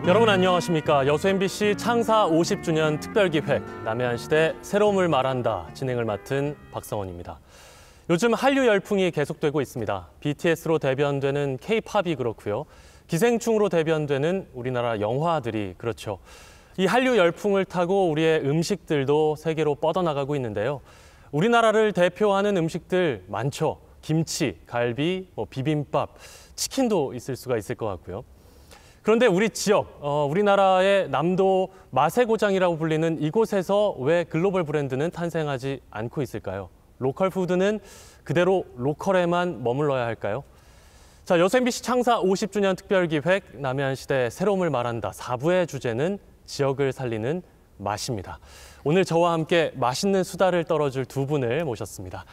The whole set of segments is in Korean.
여러분 안녕하십니까. 여수 MBC 창사 50주년 특별기획 남해안시대 새로움을 말한다 진행을 맡은 박성원입니다. 요즘 한류 열풍이 계속되고 있습니다. BTS로 대변되는 K-팝이 그렇고요. 기생충으로 대변되는 우리나라 영화들이 그렇죠. 이 한류 열풍을 타고 우리의 음식들도 세계로 뻗어나가고 있는데요. 우리나라를 대표하는 음식들 많죠. 김치, 갈비, 비빔밥, 치킨도 있을 수가 있을 것 같고요. 그런데 우리 지역, 우리나라의 남도 맛의 고장이라고 불리는 이곳에서 왜 글로벌 브랜드는 탄생하지 않고 있을까요? 로컬 푸드는 그대로 로컬에만 머물러야 할까요? 자, 여수 MBC 창사 50주년 특별기획 남해안시대 새로움을 말한다. 4부의 주제는 지역을 살리는 맛입니다. 오늘 저와 함께 맛있는 수다를 떨어줄 두 분을 모셨습니다.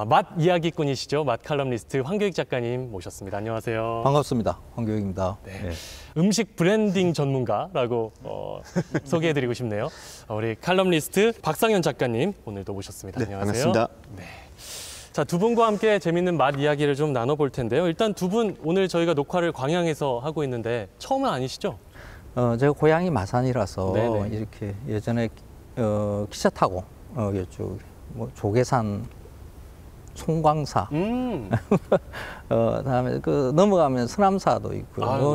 맛 이야기꾼이시죠. 맛 칼럼니스트 황교익 작가님 모셨습니다. 안녕하세요. 반갑습니다. 황교익입니다. 네. 네. 음식 브랜딩 전문가라고 소개해드리고 싶네요. 우리 칼럼니스트 박상현 작가님 오늘도 모셨습니다. 네, 안녕하세요. 반갑습니다. 네. 자, 두 분과 함께 재밌는 맛 이야기를 좀 나눠볼 텐데요. 일단 두 분 오늘 저희가 녹화를 광양에서 하고 있는데 처음은 아니시죠? 제가 고향이 마산이라서 네네. 이렇게 예전에 기차 타고 이쪽 조계산 송광사 다음에 넘어가면 서남사도 있고요.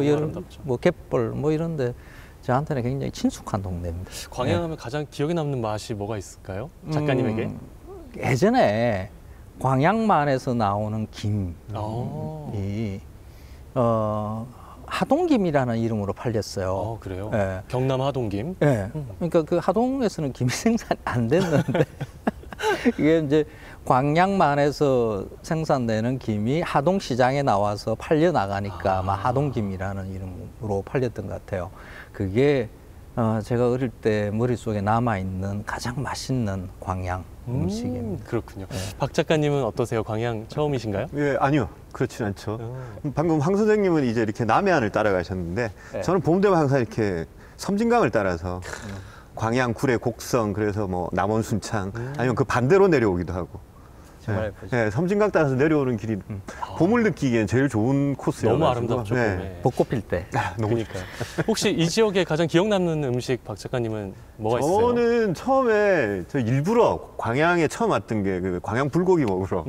갯벌 이런데 저한테는 굉장히 친숙한 동네입니다. 광양하면 네. 가장 기억에 남는 맛이 뭐가 있을까요? 작가님에게? 예전에 광양만에서 나오는 김이 하동김이라는 이름으로 팔렸어요. 그래요? 네. 경남 하동김? 네. 그러니까 그 하동에서는 김이 생산이 안 됐는데 이게 이제 광양만에서 생산되는 김이 하동시장에 나와서 팔려 나가니까 아마 하동김이라는 이름으로 팔렸던 것 같아요. 그게 제가 어릴 때 머릿속에 남아있는 가장 맛있는 광양 음식입니다. 그렇군요. 네. 박 작가님은 어떠세요? 광양 처음이신가요? 예, 아니요. 그렇진 않죠. 방금 황 선생님은 이제 이렇게 남해안을 따라가셨는데 네. 저는 봄 되면 항상 이렇게 섬진강을 따라서 광양, 구례, 곡성, 그래서 남원, 순창 아니면 그 반대로 내려오기도 하고. 정말 네, 섬진강 따라서 내려오는 길이 봄을 느끼기엔 제일 좋은 코스예요. 너무 아름답죠. 네. 벚꽃 필 때. 그러니까요. 혹시 이 지역에 가장 기억 남는 음식 박 작가님은 뭐가 있어요? 저는 처음에 일부러 광양에 처음 왔던 게 그 광양 불고기 먹으러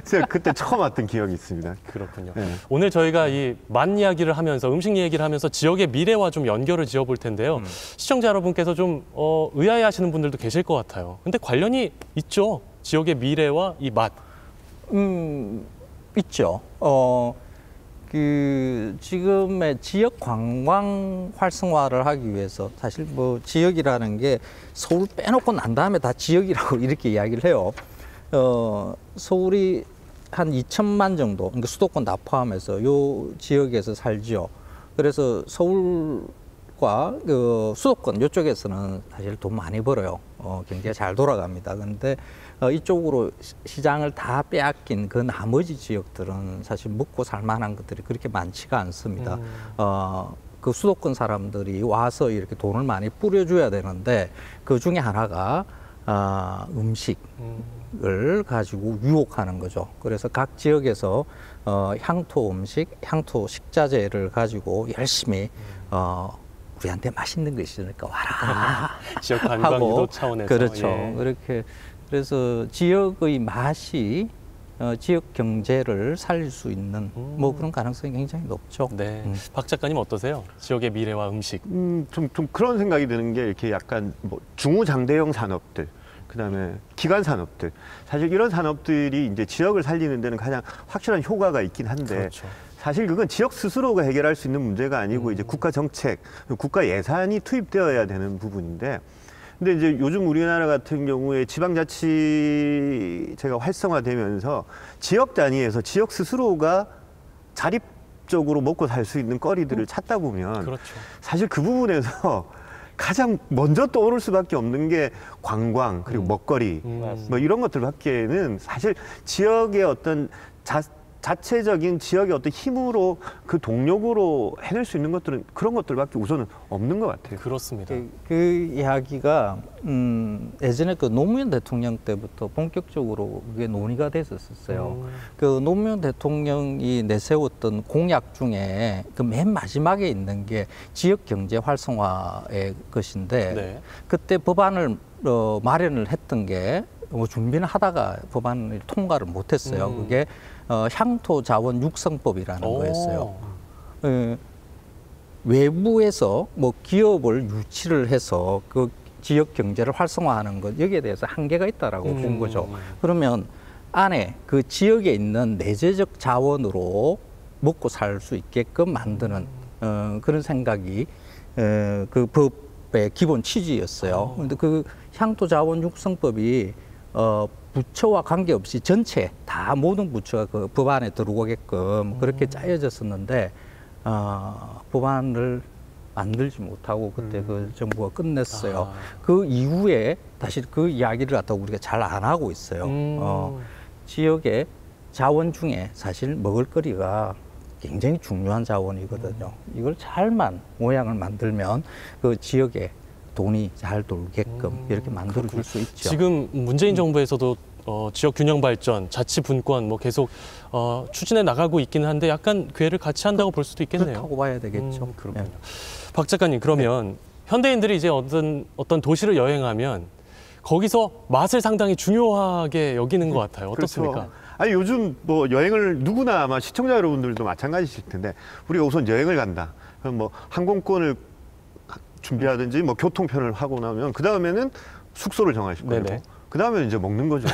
제가 그때 처음 왔던 기억이 있습니다. 그렇군요. 네. 오늘 저희가 이 맛 이야기를 하면서 음식 얘기를 하면서 지역의 미래와 좀 연결을 지어볼 텐데요. 시청자 여러분께서 좀 의아해하시는 분들도 계실 것 같아요. 근데 관련이 있죠. 지역의 미래와 이 맛. 있죠. 지금의 지역 관광 활성화를 하기 위해서 사실 지역이라는 게 서울 빼놓고 난 다음에 다 지역이라고 이렇게 이야기를 해요. 서울이 한 2천만 정도, 그러니까 수도권 다 포함해서 요 지역에서 살죠. 그래서 서울과 수도권 이쪽에서는 사실 돈 많이 벌어요. 경제가 잘 돌아갑니다. 그런데 이쪽으로 시장을 다 빼앗긴 그 나머지 지역들은 사실 먹고 살 만한 것들이 그렇게 많지가 않습니다. 그 수도권 사람들이 와서 이렇게 돈을 많이 뿌려줘야 되는데 그 중에 하나가 음식을 가지고 유혹하는 거죠. 그래서 각 지역에서 향토 음식, 향토 식자재를 가지고 열심히 우리한테 맛있는 거 있으니까 와라. 지역 관광 유도 차원에서. 그렇죠. 예. 그렇게 그래서 지역의 맛이 지역 경제를 살릴 수 있는 그런 가능성이 굉장히 높죠. 네. 박 작가님 어떠세요? 지역의 미래와 음식. 좀 그런 생각이 드는 게 이렇게 약간 중후장대형 산업들, 그다음에 기관 산업들. 사실 이런 산업들이 이제 지역을 살리는 데는 가장 확실한 효과가 있긴 한데. 그렇죠. 사실 그건 지역 스스로가 해결할 수 있는 문제가 아니고 이제 국가 정책, 국가 예산이 투입되어야 되는 부분인데. 근데 이제 요즘 우리나라 같은 경우에 지방자치제가 활성화되면서 지역 단위에서 지역 스스로가 자립적으로 먹고 살 수 있는 거리들을 찾다 보면 그렇죠. 사실 그 부분에서 가장 먼저 떠오를 수밖에 없는 게 관광 그리고 먹거리 이런 것들밖에는 사실 지역의 어떤 자체적인 지역의 어떤 힘으로 그 동력으로 해낼 수 있는 것들은 그런 것들밖에 우선은 없는 것 같아요. 그렇습니다. 그 이야기가 예전에 그 노무현 대통령 때부터 본격적으로 그게 논의가 됐었어요. 그 노무현 대통령이 내세웠던 공약 중에 그 맨 마지막에 있는 게 지역 경제 활성화의 것인데 네. 그때 법안을 마련을 했던 게 뭐 준비는 하다가 법안을 통과를 못했어요. 그게 향토 자원 육성법이라는 거였어요. 외부에서 뭐 기업을 유치를 해서 그 지역 경제를 활성화하는 것 여기에 대해서 한계가 있다라고 본 거죠. 그러면 안에 그 지역에 있는 내재적 자원으로 먹고 살 수 있게끔 만드는 그런 생각이 그 법의 기본 취지였어요. 그런데 그 향토 자원 육성법이 부처와 관계없이 전체 다 모든 부처가 그 법안에 들어오게끔 그렇게 짜여졌었는데 법안을 만들지 못하고 그때 그 정부가 끝냈어요. 그 이후에 다시 그 이야기를 갖다 우리가 잘 안 하고 있어요. 지역의 자원 중에 사실 먹을거리가 굉장히 중요한 자원이거든요. 이걸 잘만 모양을 만들면 그 지역에 돈이 잘 돌게끔 이렇게 만들어 줄 수 있죠. 지금 문재인 정부에서도 지역 균형 발전, 자치 분권 뭐 계속 추진해 나가고 있기는 한데 약간 궤를 같이 한다고 볼 수도 있겠네요. 그렇다고 봐야 되겠죠. 그렇군요. 박 작가님, 그러면 현대인들이 이제 어떤 도시를 여행하면 거기서 맛을 상당히 중요하게 여기는 것 같아요. 어떻습니까? 그렇죠. 아니 요즘 뭐 여행을 누구나 아마 시청자 여러분들도 마찬가지실 텐데 우리가 우선 여행을 간다. 그럼 뭐 항공권을 준비하든지 뭐 교통편을 하고 나면 그 다음에는 숙소를 정하실 거고 그 다음에 이제 먹는 거죠.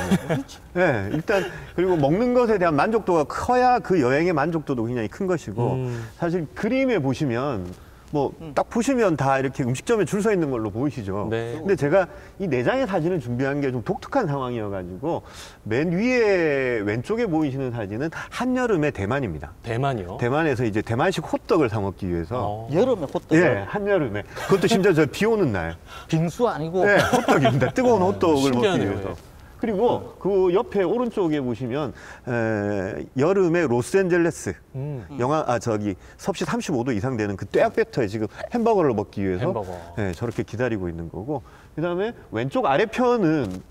네, 일단 그리고 먹는 것에 대한 만족도가 커야 그 여행의 만족도도 굉장히 큰 것이고 사실 그림에 보시면 뭐 딱 보시면 다 이렇게 음식점에 줄 서 있는 걸로 보이시죠. 네. 근데 제가 이 4장의 사진을 준비한 게 좀 독특한 상황이어가지고 맨 위에 왼쪽에 보이시는 사진은 한여름의 대만입니다. 대만이요? 대만에서 이제 대만식 호떡을 사 먹기 위해서 여름에 호떡. 예, 한여름에. 그것도 심지어 저 비 오는 날. 빙수 아니고. 네, 호떡입니다. 뜨거운 호떡을 먹기 신기하네요. 위해서. 그리고 그 옆에 오른쪽에 보시면 여름에 로스앤젤레스 섭씨 35도 이상 되는 그 뙤약볕에 지금 햄버거를 먹기 위해서 저렇게 기다리고 있는 거고 그다음에 왼쪽 아래편은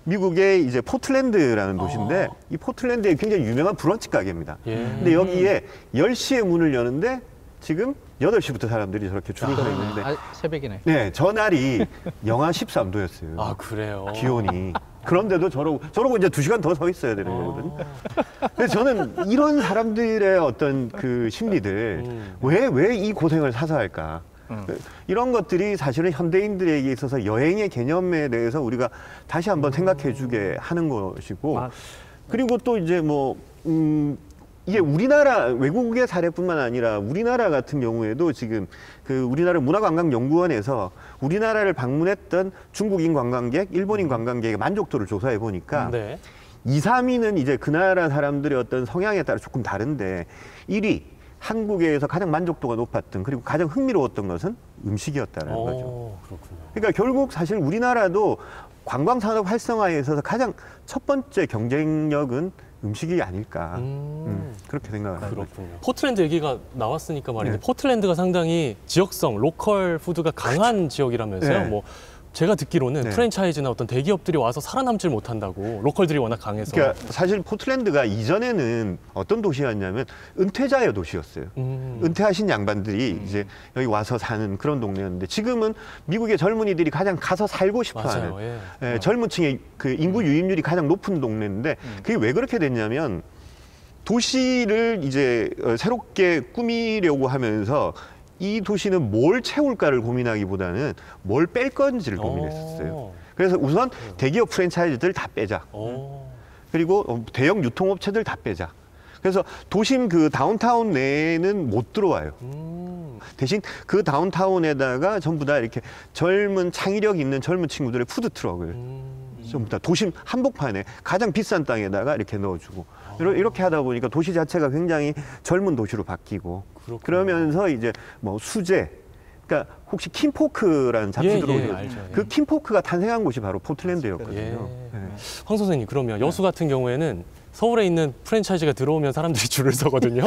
미국의 이제 포틀랜드라는 도시인데 이 포틀랜드에 굉장히 유명한 브런치 가게입니다. 근데 여기에 10시에 문을 여는데 지금 8시부터 사람들이 저렇게 줄을 서 있는데 새벽이네. 네, 전날이 영하 13도였어요. 아, 그래요? 기온이. 그런데도 저러고 이제 2시간 더 서 있어야 되는 거거든요. 그래서 저는 이런 사람들의 어떤 그 심리들, 왜 이 고생을 사서 할까? 이런 것들이 사실은 현대인들에게 있어서 여행의 개념에 대해서 우리가 다시 한번 생각해 주게 하는 것이고, 그리고 또 이제 뭐, 이게 우리나라 외국의 사례뿐만 아니라 우리나라 같은 경우에도 지금 그 우리나라 문화관광연구원에서 우리나라를 방문했던 중국인 관광객, 일본인 관광객의 만족도를 조사해 보니까 2, 3위는 이제 그 나라 사람들의 어떤 성향에 따라 조금 다른데 1위 한국에서 가장 만족도가 높았던 그리고 가장 흥미로웠던 것은 음식이었다는 거죠. 그렇군요. 그러니까 결국 사실 우리나라도 관광산업 활성화에 있어서 가장 첫 번째 경쟁력은 음식이 아닐까 그렇게 생각합니다. 그렇군요. 포틀랜드 얘기가 나왔으니까 말인데 포틀랜드가 상당히 지역성, 로컬 푸드가 강한 지역이라면서요. 뭐 제가 듣기로는 프랜차이즈나 어떤 대기업들이 와서 살아남질 못한다고 로컬들이 워낙 강해서. 그러니까 사실 포틀랜드가 이전에는 어떤 도시였냐면 은퇴자의 도시였어요. 은퇴하신 양반들이 이제 여기 와서 사는 그런 동네였는데 지금은 미국의 젊은이들이 가장 가서 살고 싶어하는 젊은 층의 그 인구 유입률이 가장 높은 동네인데 그게 왜 그렇게 됐냐면 도시를 이제 새롭게 꾸미려고 하면서 이 도시는 뭘 채울까를 고민하기보다는 뭘 뺄 건지를 고민했었어요. 그래서 우선 대기업 프랜차이즈들 다 빼자. 그리고 대형 유통업체들 다 빼자. 그래서 도심 그 다운타운 내에는 못 들어와요. 대신 그 다운타운에다가 전부 다 이렇게 젊은 창의력 있는 젊은 친구들의 푸드트럭을 전부 다 도심 한복판에 가장 비싼 땅에다가 이렇게 넣어주고 이렇게 하다 보니까 도시 자체가 굉장히 젊은 도시로 바뀌고 그러면서 이제 뭐 수제, 그러니까 혹시 킴포크라는 잡지도 예, 알죠. 그 킴포크가 탄생한 곳이 바로 포틀랜드였거든요. 예. 네. 황 선생님, 그러면 여수 같은 경우에는 서울에 있는 프랜차이즈가 들어오면 사람들이 줄을 서거든요.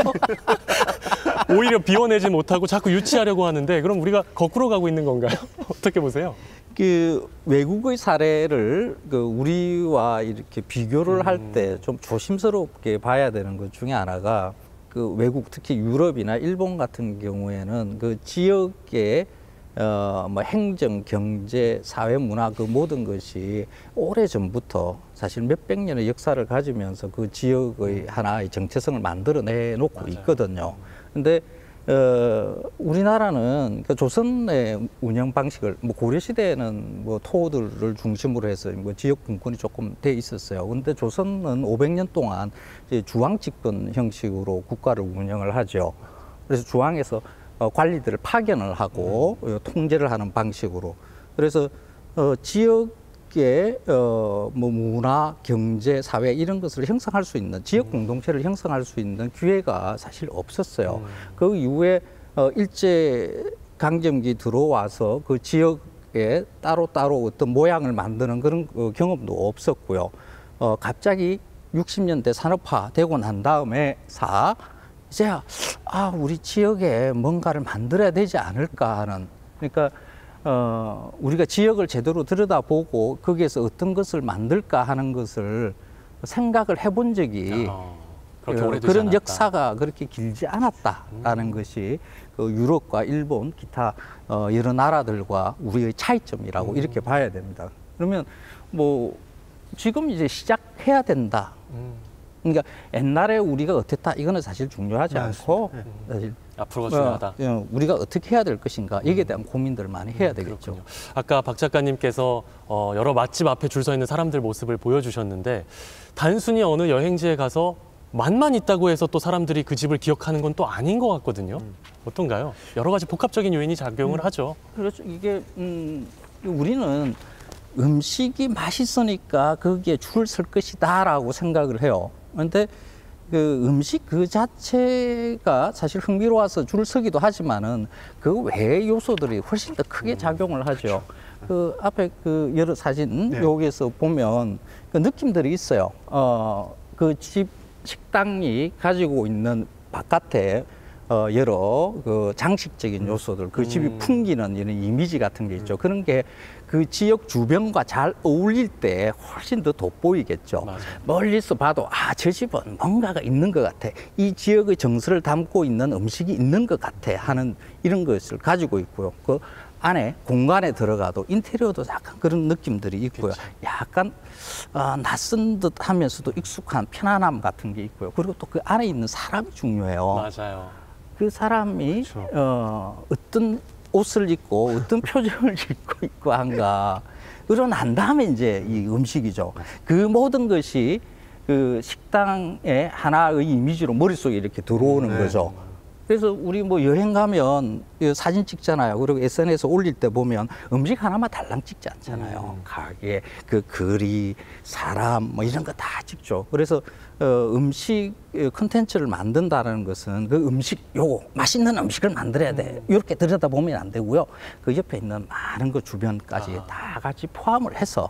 오히려 비워내지 못하고 자꾸 유치하려고 하는데 그럼 우리가 거꾸로 가고 있는 건가요? 어떻게 보세요? 그 외국의 사례를 그 우리와 이렇게 비교를 할 때 좀 조심스럽게 봐야 되는 것 중에 하나가 그 외국 특히 유럽이나 일본 같은 경우에는 그 지역의 뭐 행정, 경제, 사회, 문화 그 모든 것이 오래 전부터 사실 몇백 년의 역사를 가지면서 그 지역의 하나의 정체성을 만들어내 놓고 있거든요. 근데 우리나라는 그 조선의 운영 방식을 뭐 고려 시대에는 뭐 토호들을 중심으로 해서 뭐 지역 분권이 조금 돼 있었어요. 근데 조선은 500년 동안 이제 주왕 집권 형식으로 국가를 운영을 하죠. 그래서 주왕에서 관리들을 파견을 하고 통제를 하는 방식으로. 그래서 지역의 뭐 문화, 경제, 사회 이런 것을 형성할 수 있는 지역 공동체를 형성할 수 있는 기회가 사실 없었어요. 그 이후에 일제 강점기 들어와서 그 지역에 따로따로 어떤 모양을 만드는 그런 경험도 없었고요. 갑자기 60년대 산업화되고 난 다음에 이제 우리 지역에 뭔가를 만들어야 되지 않을까 하는, 그러니까 우리가 지역을 제대로 들여다보고 거기에서 어떤 것을 만들까 하는 것을 생각을 해본 적이 그런 않았다. 역사가 그렇게 길지 않았다라는 것이 그 유럽과 일본, 기타 여러 나라들과 우리의 차이점이라고 이렇게 봐야 됩니다. 그러면 뭐 지금 이제 시작해야 된다. 그러니까 옛날에 우리가 어땠다 이거는 사실 중요하지 않고 사실 앞으로가 중요하다. 우리가 어떻게 해야 될 것인가 여기에 대한 고민들을 많이 해야 되겠죠. 그렇군요. 아까 박 작가님께서 여러 맛집 앞에 줄 서 있는 사람들 모습을 보여주셨는데 단순히 어느 여행지에 가서 맛만 있다고 해서 또 사람들이 그 집을 기억하는 건 또 아닌 것 같거든요. 어떤가요? 여러 가지 복합적인 요인이 작용을 하죠. 그렇죠. 이게 우리는 음식이 맛있으니까 거기에 줄 설 것이다라고 생각을 해요. 그런데 그 음식 그 자체가 사실 흥미로워서 줄 서기도 하지만은 그 외의 요소들이 훨씬 더 크게 작용을 하죠. 그 앞에 그 여러 사진 여기에서 보면 그 느낌들이 있어요. 그 집 식당이 가지고 있는 바깥에 여러 그 장식적인 요소들, 그 집이 풍기는 이런 이미지 같은 게 있죠. 그런 게 그 지역 주변과 잘 어울릴 때 훨씬 더 돋보이겠죠. 맞아요. 멀리서 봐도 저 집은 뭔가가 있는 것 같아. 이 지역의 정서를 담고 있는 음식이 있는 것 같아 하는 이런 것을 가지고 있고요. 그 안에 공간에 들어가도 인테리어도 약간 그런 느낌들이 있고요. 약간 낯선 듯 하면서도 익숙한 편안함 같은 게 있고요. 그리고 또 그 안에 있는 사람이 중요해요. 맞아요. 그 사람이 어떤 옷을 입고 어떤 표정을 짓고 있고 한가 그러난 다음에 이제 이 음식이죠. 그 모든 것이 그 식당의 하나의 이미지로 머릿속에 이렇게 들어오는 거죠. 그래서 우리 뭐 여행 가면 사진 찍잖아요. 그리고 SNS에 올릴 때 보면 음식 하나만 달랑 찍지 않잖아요. 가게, 그 거리, 사람 뭐 이런 거 다 찍죠. 그래서 음식 콘텐츠를 만든다는 것은 그 음식 요거 맛있는 음식을 만들어야 돼. 이렇게 들여다보면 안 되고요. 그 옆에 있는 많은 그 주변까지 다 같이 포함을 해서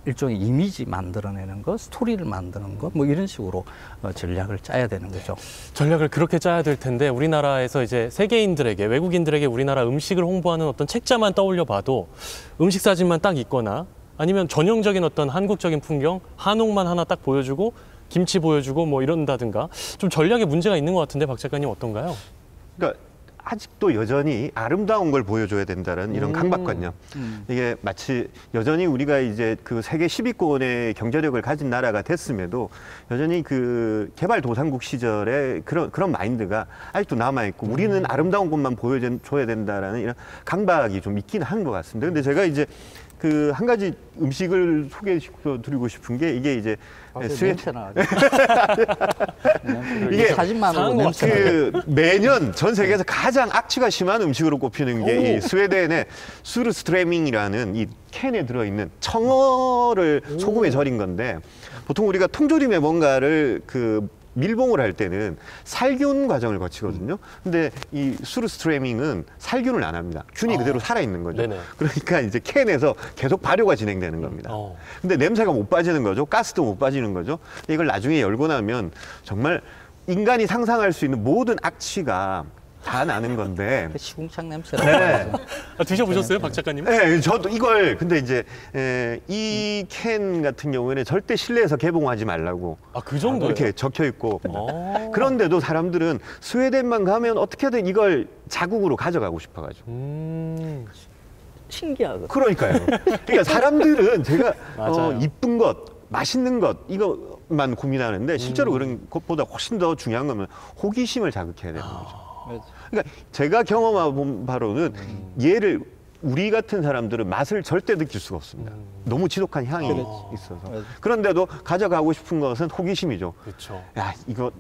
일종의 이미지 만들어내는 것, 스토리를 만드는 것, 뭐 이런 식으로 전략을 짜야 되는 거죠. 전략을 그렇게 짜야 될 텐데 우리나라에서 이제 세계인들에게, 외국인들에게 우리나라 음식을 홍보하는 어떤 책자만 떠올려 봐도 음식 사진만 딱 있거나 아니면 전형적인 어떤 한국적인 풍경, 한옥만 하나 딱 보여주고 김치 보여주고 뭐 이런다든가 좀 전략에 문제가 있는 것 같은데 박 작가님 어떤가요? 그러니까 아직도 여전히 아름다운 걸 보여줘야 된다는 이런 강박관념. 이게 마치 여전히 우리가 이제 그 세계 10위권의 경제력을 가진 나라가 됐음에도 여전히 그 개발도상국 시절에 그런 마인드가 아직도 남아있고 우리는 아름다운 것만 보여줘야 된다라는 이런 강박이 좀 있긴 한 것 같습니다. 근데 제가 이제 그 한 가지 음식을 소개시켜 드리고 싶은 게 이게 이제 냄새나. 이게 사진만으로 냄새나. 그 매년 전 세계에서 가장 악취가 심한 음식으로 꼽히는 게 이 스웨덴의 수르스트레밍이라는 이 캔에 들어있는 청어를 소금에 절인 건데 보통 우리가 통조림에 뭔가를 그 밀봉을 할 때는 살균 과정을 거치거든요. 근데 이 수르스트레밍은 살균을 안 합니다. 균이 그대로 살아 있는 거죠. 네네. 그러니까 이제 캔에서 계속 발효가 진행되는 겁니다. 근데 냄새가 못 빠지는 거죠. 가스도 못 빠지는 거죠. 이걸 나중에 열고 나면 정말 인간이 상상할 수 있는 모든 악취가 다 나는 건데. 시궁창 냄새라. 네. 드셔보셨어요, 박 작가님? 네, 저도 이걸 근데 이제 이 캔 같은 경우에는 절대 실내에서 개봉하지 말라고. 아, 그 정도예요? 이렇게 적혀 있고. 그런데도 사람들은 스웨덴만 가면 어떻게든 이걸 자국으로 가져가고 싶어가지고. 신기하거든요. 그러니까요. 그러니까 사람들은 제가 맞아요. 이쁜 것, 맛있는 것 이것만 고민하는데 실제로 그런 것보다 훨씬 더 중요한 거는 호기심을 자극해야 되는 거죠. 그러니까 제가 경험해본 바로는 얘를 우리 같은 사람들은 맛을 절대 느낄 수가 없습니다. 너무 지독한 향이 있어서. 그런데도 가져가고 싶은 것은 호기심이죠. 그렇죠. 야, 이거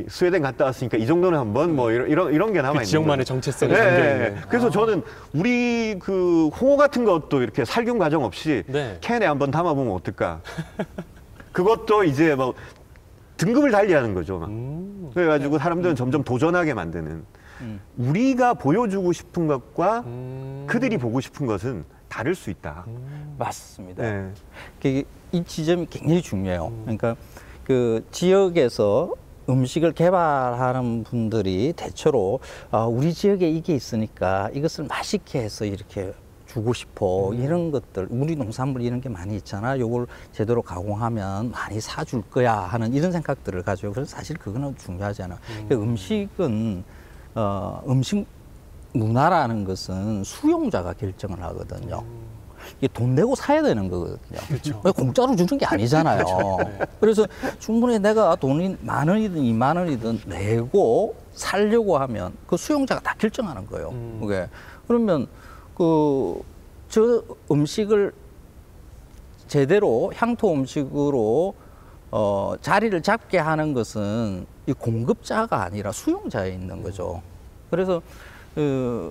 스웨덴 갔다 왔으니까 이 정도는 한번 뭐 이런 게 남아 있는 그 지역만의 거예요. 정체성이 네. 담겨 있는. 그래서 저는 우리 그 홍어 같은 것도 이렇게 살균 과정 없이 네. 캔에 한번 담아보면 어떨까? 그것도 이제 뭐 등급을 달리하는 거죠. 막. 그래가지고 사람들은 점점 도전하게 만드는. 우리가 보여주고 싶은 것과 그들이 보고 싶은 것은 다를 수 있다. 맞습니다. 네. 이 지점이 굉장히 중요해요. 그러니까 그 지역에서 음식을 개발하는 분들이 대체로 우리 지역에 이게 있으니까 이것을 맛있게 해서 이렇게 주고 싶어. 이런 것들, 우리 농산물 이런 게 많이 있잖아. 요걸 제대로 가공하면 많이 사줄 거야 하는 이런 생각들을 가지고. 그래서 사실 그거는 중요하지 않아. 음식은 음식 문화라는 것은 수용자가 결정을 하거든요. 이게 돈 내고 사야 되는 거거든요. 그렇죠. 공짜로 주는 게 아니잖아요. 그래서 충분히 내가 돈이 10,000원이든 20,000원이든 내고 살려고 하면 그 수용자가 다 결정하는 거예요. 그게. 그러면 저 음식을 제대로 향토 음식으로 자리를 잡게 하는 것은 이 공급자가 아니라 수용자에 있는 거죠. 그래서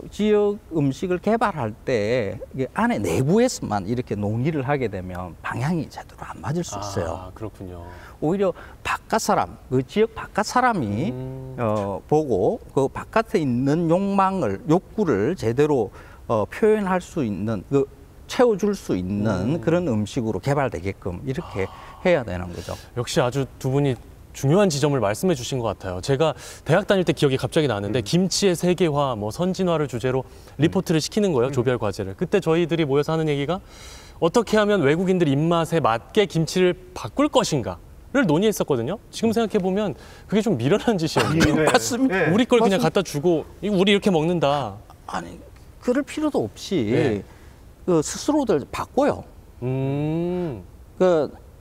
지역 음식을 개발할 때 이게 안에 내부에서만 이렇게 논의를 하게 되면 방향이 제대로 안 맞을 수 있어요. 아, 그렇군요. 오히려 바깥 사람, 그 지역 바깥 사람이 보고 그 바깥에 있는 욕구를 제대로 표현할 수 있는, 채워줄 수 있는 그런 음식으로 개발되게끔 이렇게 해야 되는 거죠. 역시 아주 두 분이 중요한 지점을 말씀해 주신 것 같아요. 제가 대학 다닐 때 기억이 갑자기 나는데 김치의 세계화, 뭐 선진화를 주제로 리포트를 시키는 거예요. 조별 과제를. 그때 저희들이 모여서 하는 얘기가 어떻게 하면 외국인들 입맛에 맞게 김치를 바꿀 것인가를 논의했었거든요. 지금 생각해 보면 그게 좀 미련한 짓이에요. 맞습니다. 네. 우리 걸 그냥 갖다 주고 우리 이렇게 먹는다. 아니, 그럴 필요도 없이 스스로들 바꿔요.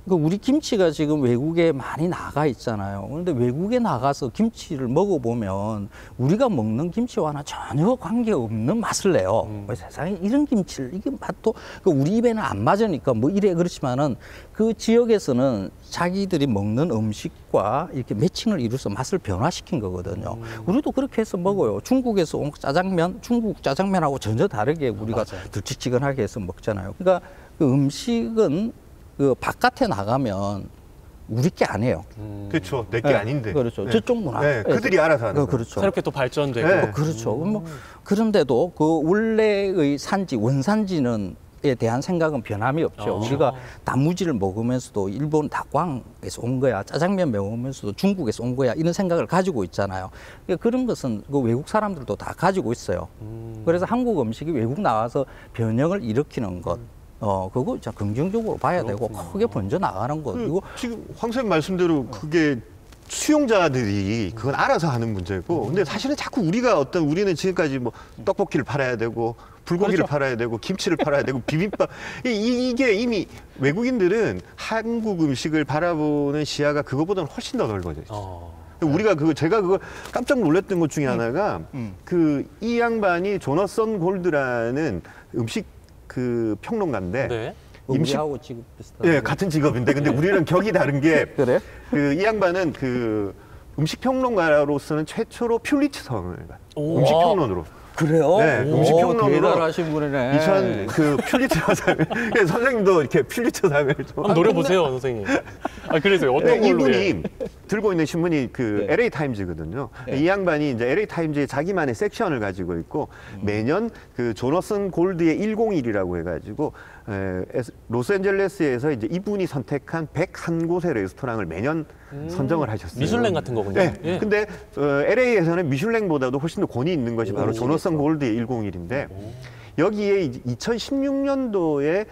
우리 김치가 지금 외국에 많이 나가 있잖아요. 그런데 외국에 나가서 김치를 먹어보면 우리가 먹는 김치와는 전혀 관계없는 맛을 내요. 세상에 이런 김치를, 이게 맛도 우리 입에는 안 맞으니까 뭐 이래 그렇지만은 그 지역에서는 자기들이 먹는 음식과 이렇게 매칭을 이루어서 맛을 변화시킨 거거든요. 우리도 그렇게 해서 먹어요. 중국에서 온 짜장면, 중국 짜장면하고 전혀 다르게 우리가 들찌찌근하게 해서 먹잖아요. 그러니까 그 음식은 바깥에 나가면 우리 게 아니에요. 그렇죠. 내 게 아닌데. 그렇죠. 저쪽 문화. 그들이 알아서 하는 거예요. 그렇죠. 새롭게 또 발전되고. 그렇죠. 그런데도 그 원래의 산지, 원산지는 에 대한 생각은 변함이 없죠. 우리가 단무지를 먹으면서도 일본 닭광에서 온 거야, 짜장면 먹으면서도 중국에서 온 거야, 이런 생각을 가지고 있잖아요. 그러니까 그런 것은 그 외국 사람들도 다 가지고 있어요. 그래서 한국 음식이 외국 나와서 변형을 일으키는 것, 그거 진짜 긍정적으로 봐야 되고 크게 번져 나가는 것. 이거 지금 황 선생님 말씀대로 그게 수용자들이 그건 알아서 하는 문제고, 근데 사실은 자꾸 우리는 지금까지 뭐 떡볶이를 팔아야 되고 불고기를 팔아야 되고 김치를 팔아야 되고 비빔밥, 이게 이미 외국인들은 한국 음식을 바라보는 시야가 그거보다는 훨씬 더 넓어져 있어요. 우리가 제가 그거 깜짝 놀랐던 것 중에 하나가 이 양반이 조너선 골드라는 음식 평론가인데 우리하고 직업 비슷하다. 같은 직업인데 근데 우리는 격이 다른 게 그래? 이 양반은 음식 평론가로서는 최초로 퓰리츠상을 음식 평론으로. 그래요? 네, 음식평론으로 대단하신 분이네. 2000 그 퓰리처상을 선생님도 이렇게 퓰리처상을 좀 한번 노려보세요, 선생님. 아, 그래서요. 어떤 네, 걸로? 이분이 들고 있는 신문이 그 네. LA 타임즈거든요. 네. 이 양반이 이제 LA 타임즈에 자기만의 섹션을 가지고 있고 매년 그 조너슨 골드의 101이라고 해가지고 로스앤젤레스에서 이제 이분이 선택한 101곳의 레스토랑을 매년 선정을 하셨어요. 미슐랭 같은 거군요. 네. 예. 근데 LA에서는 미슐랭보다도 훨씬 더 권위 있는 것이 바로 조너슨 골드의 101인데 여기에 2016년도에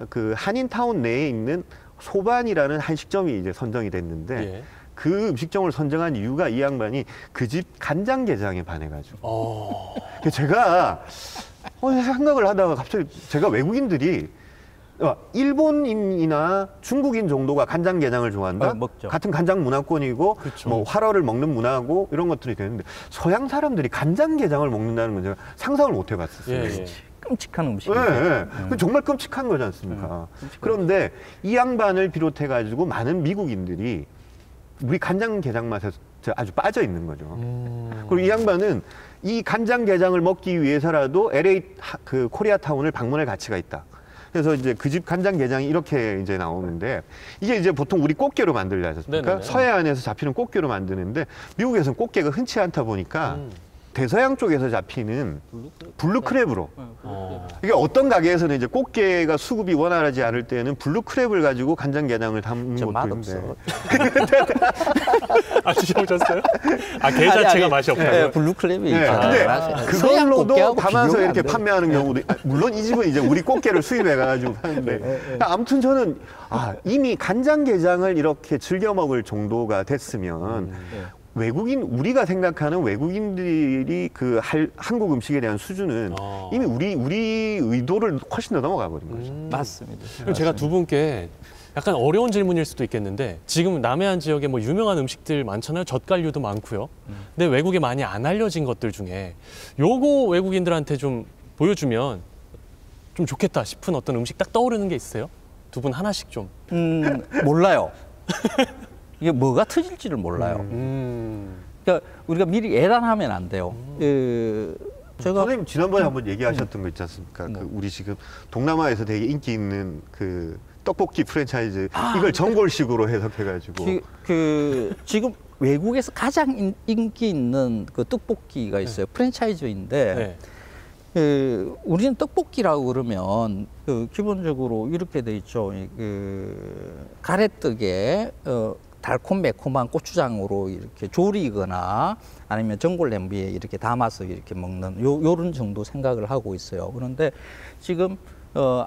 그 한인타운 내에 있는 소반이라는 한식점이 이제 선정이 됐는데 예. 그 음식점을 선정한 이유가 이 양반이 그 집 간장게장에 반해가지고. 그래서 제가 생각을 하다가 갑자기 제가 외국인들이 일본인이나 중국인 정도가 간장게장을 좋아한다? 먹죠. 같은 간장 문화권이고 그쵸. 뭐 활어를 먹는 문화고 이런 것들이 되는데 서양 사람들이 간장게장을 먹는다는 건 제가 상상을 못 해봤었어요. 예, 예. 끔찍한 네, 음식이죠. 네. 그 정말 끔찍한 거지 않습니까? 그런데 이 양반을 비롯해가지고 많은 미국인들이 우리 간장게장 맛에 아주 빠져 있는 거죠. 그리고 이 양반은 이 간장게장을 먹기 위해서라도 LA 그 코리아타운을 방문할 가치가 있다. 그래서 이제 그 집 간장게장이 이렇게 이제 나오는데 이게 이제 보통 우리 꽃게로 만들지 않습니까? 네네네. 서해안에서 잡히는 꽃게로 만드는데 미국에서는 꽃게가 흔치 않다 보니까 대서양 쪽에서 잡히는 블루크랩으로 이게 어떤 가게에서는 이제 꽃게가 수급이 원활하지 않을 때는 블루크랩을 가지고 간장게장을 담는 저 것도 맛없어. 있는데 아, 드셔보셨어요? 아, 게 자체가 맛이 없다고요? 네, 블루클랩이 네, 근데 그걸로도 담아서 이렇게 판매하는 경우도 물론 이 집은 이제 우리 꽃게를 수입해 가지고 파는데 아무튼 저는 이미 간장게장을 이렇게 즐겨 먹을 정도가 됐으면 외국인 우리가 생각하는 외국인들이 그 한국 음식에 대한 수준은 이미 우리 의도를 훨씬 더 넘어가 버린 거죠. 맞습니다. 그럼 제가 두 분께 약간 어려운 질문일 수도 있겠는데 지금 남해안 지역에 뭐 유명한 음식들 많잖아요. 젓갈류도 많고요. 근데 외국에 많이 안 알려진 것들 중에 요거 외국인들한테 좀 보여주면 좀 좋겠다 싶은 어떤 음식 딱 떠오르는 게 있으세요? 두 분 하나씩 좀. 몰라요. 이게 뭐가 터질지를 몰라요. 그러니까 우리가 미리 예단하면 안 돼요. 제가 선생님 지난번에 한번 얘기하셨던 거 있지 않습니까? 그 우리 지금 동남아에서 되게 인기 있는 그 떡볶이 프랜차이즈 이걸 전골식으로 해석해가지고 지금 외국에서 가장 인기 있는 그 떡볶이가 있어요. 프랜차이즈인데 우리는 떡볶이라고 그러면 기본적으로 이렇게 돼 있죠. 가래떡에 달콤 매콤한 고추장으로 이렇게 조리거나 아니면 전골 냄비에 이렇게 담아서 이렇게 먹는 요런 정도 생각을 하고 있어요. 그런데 지금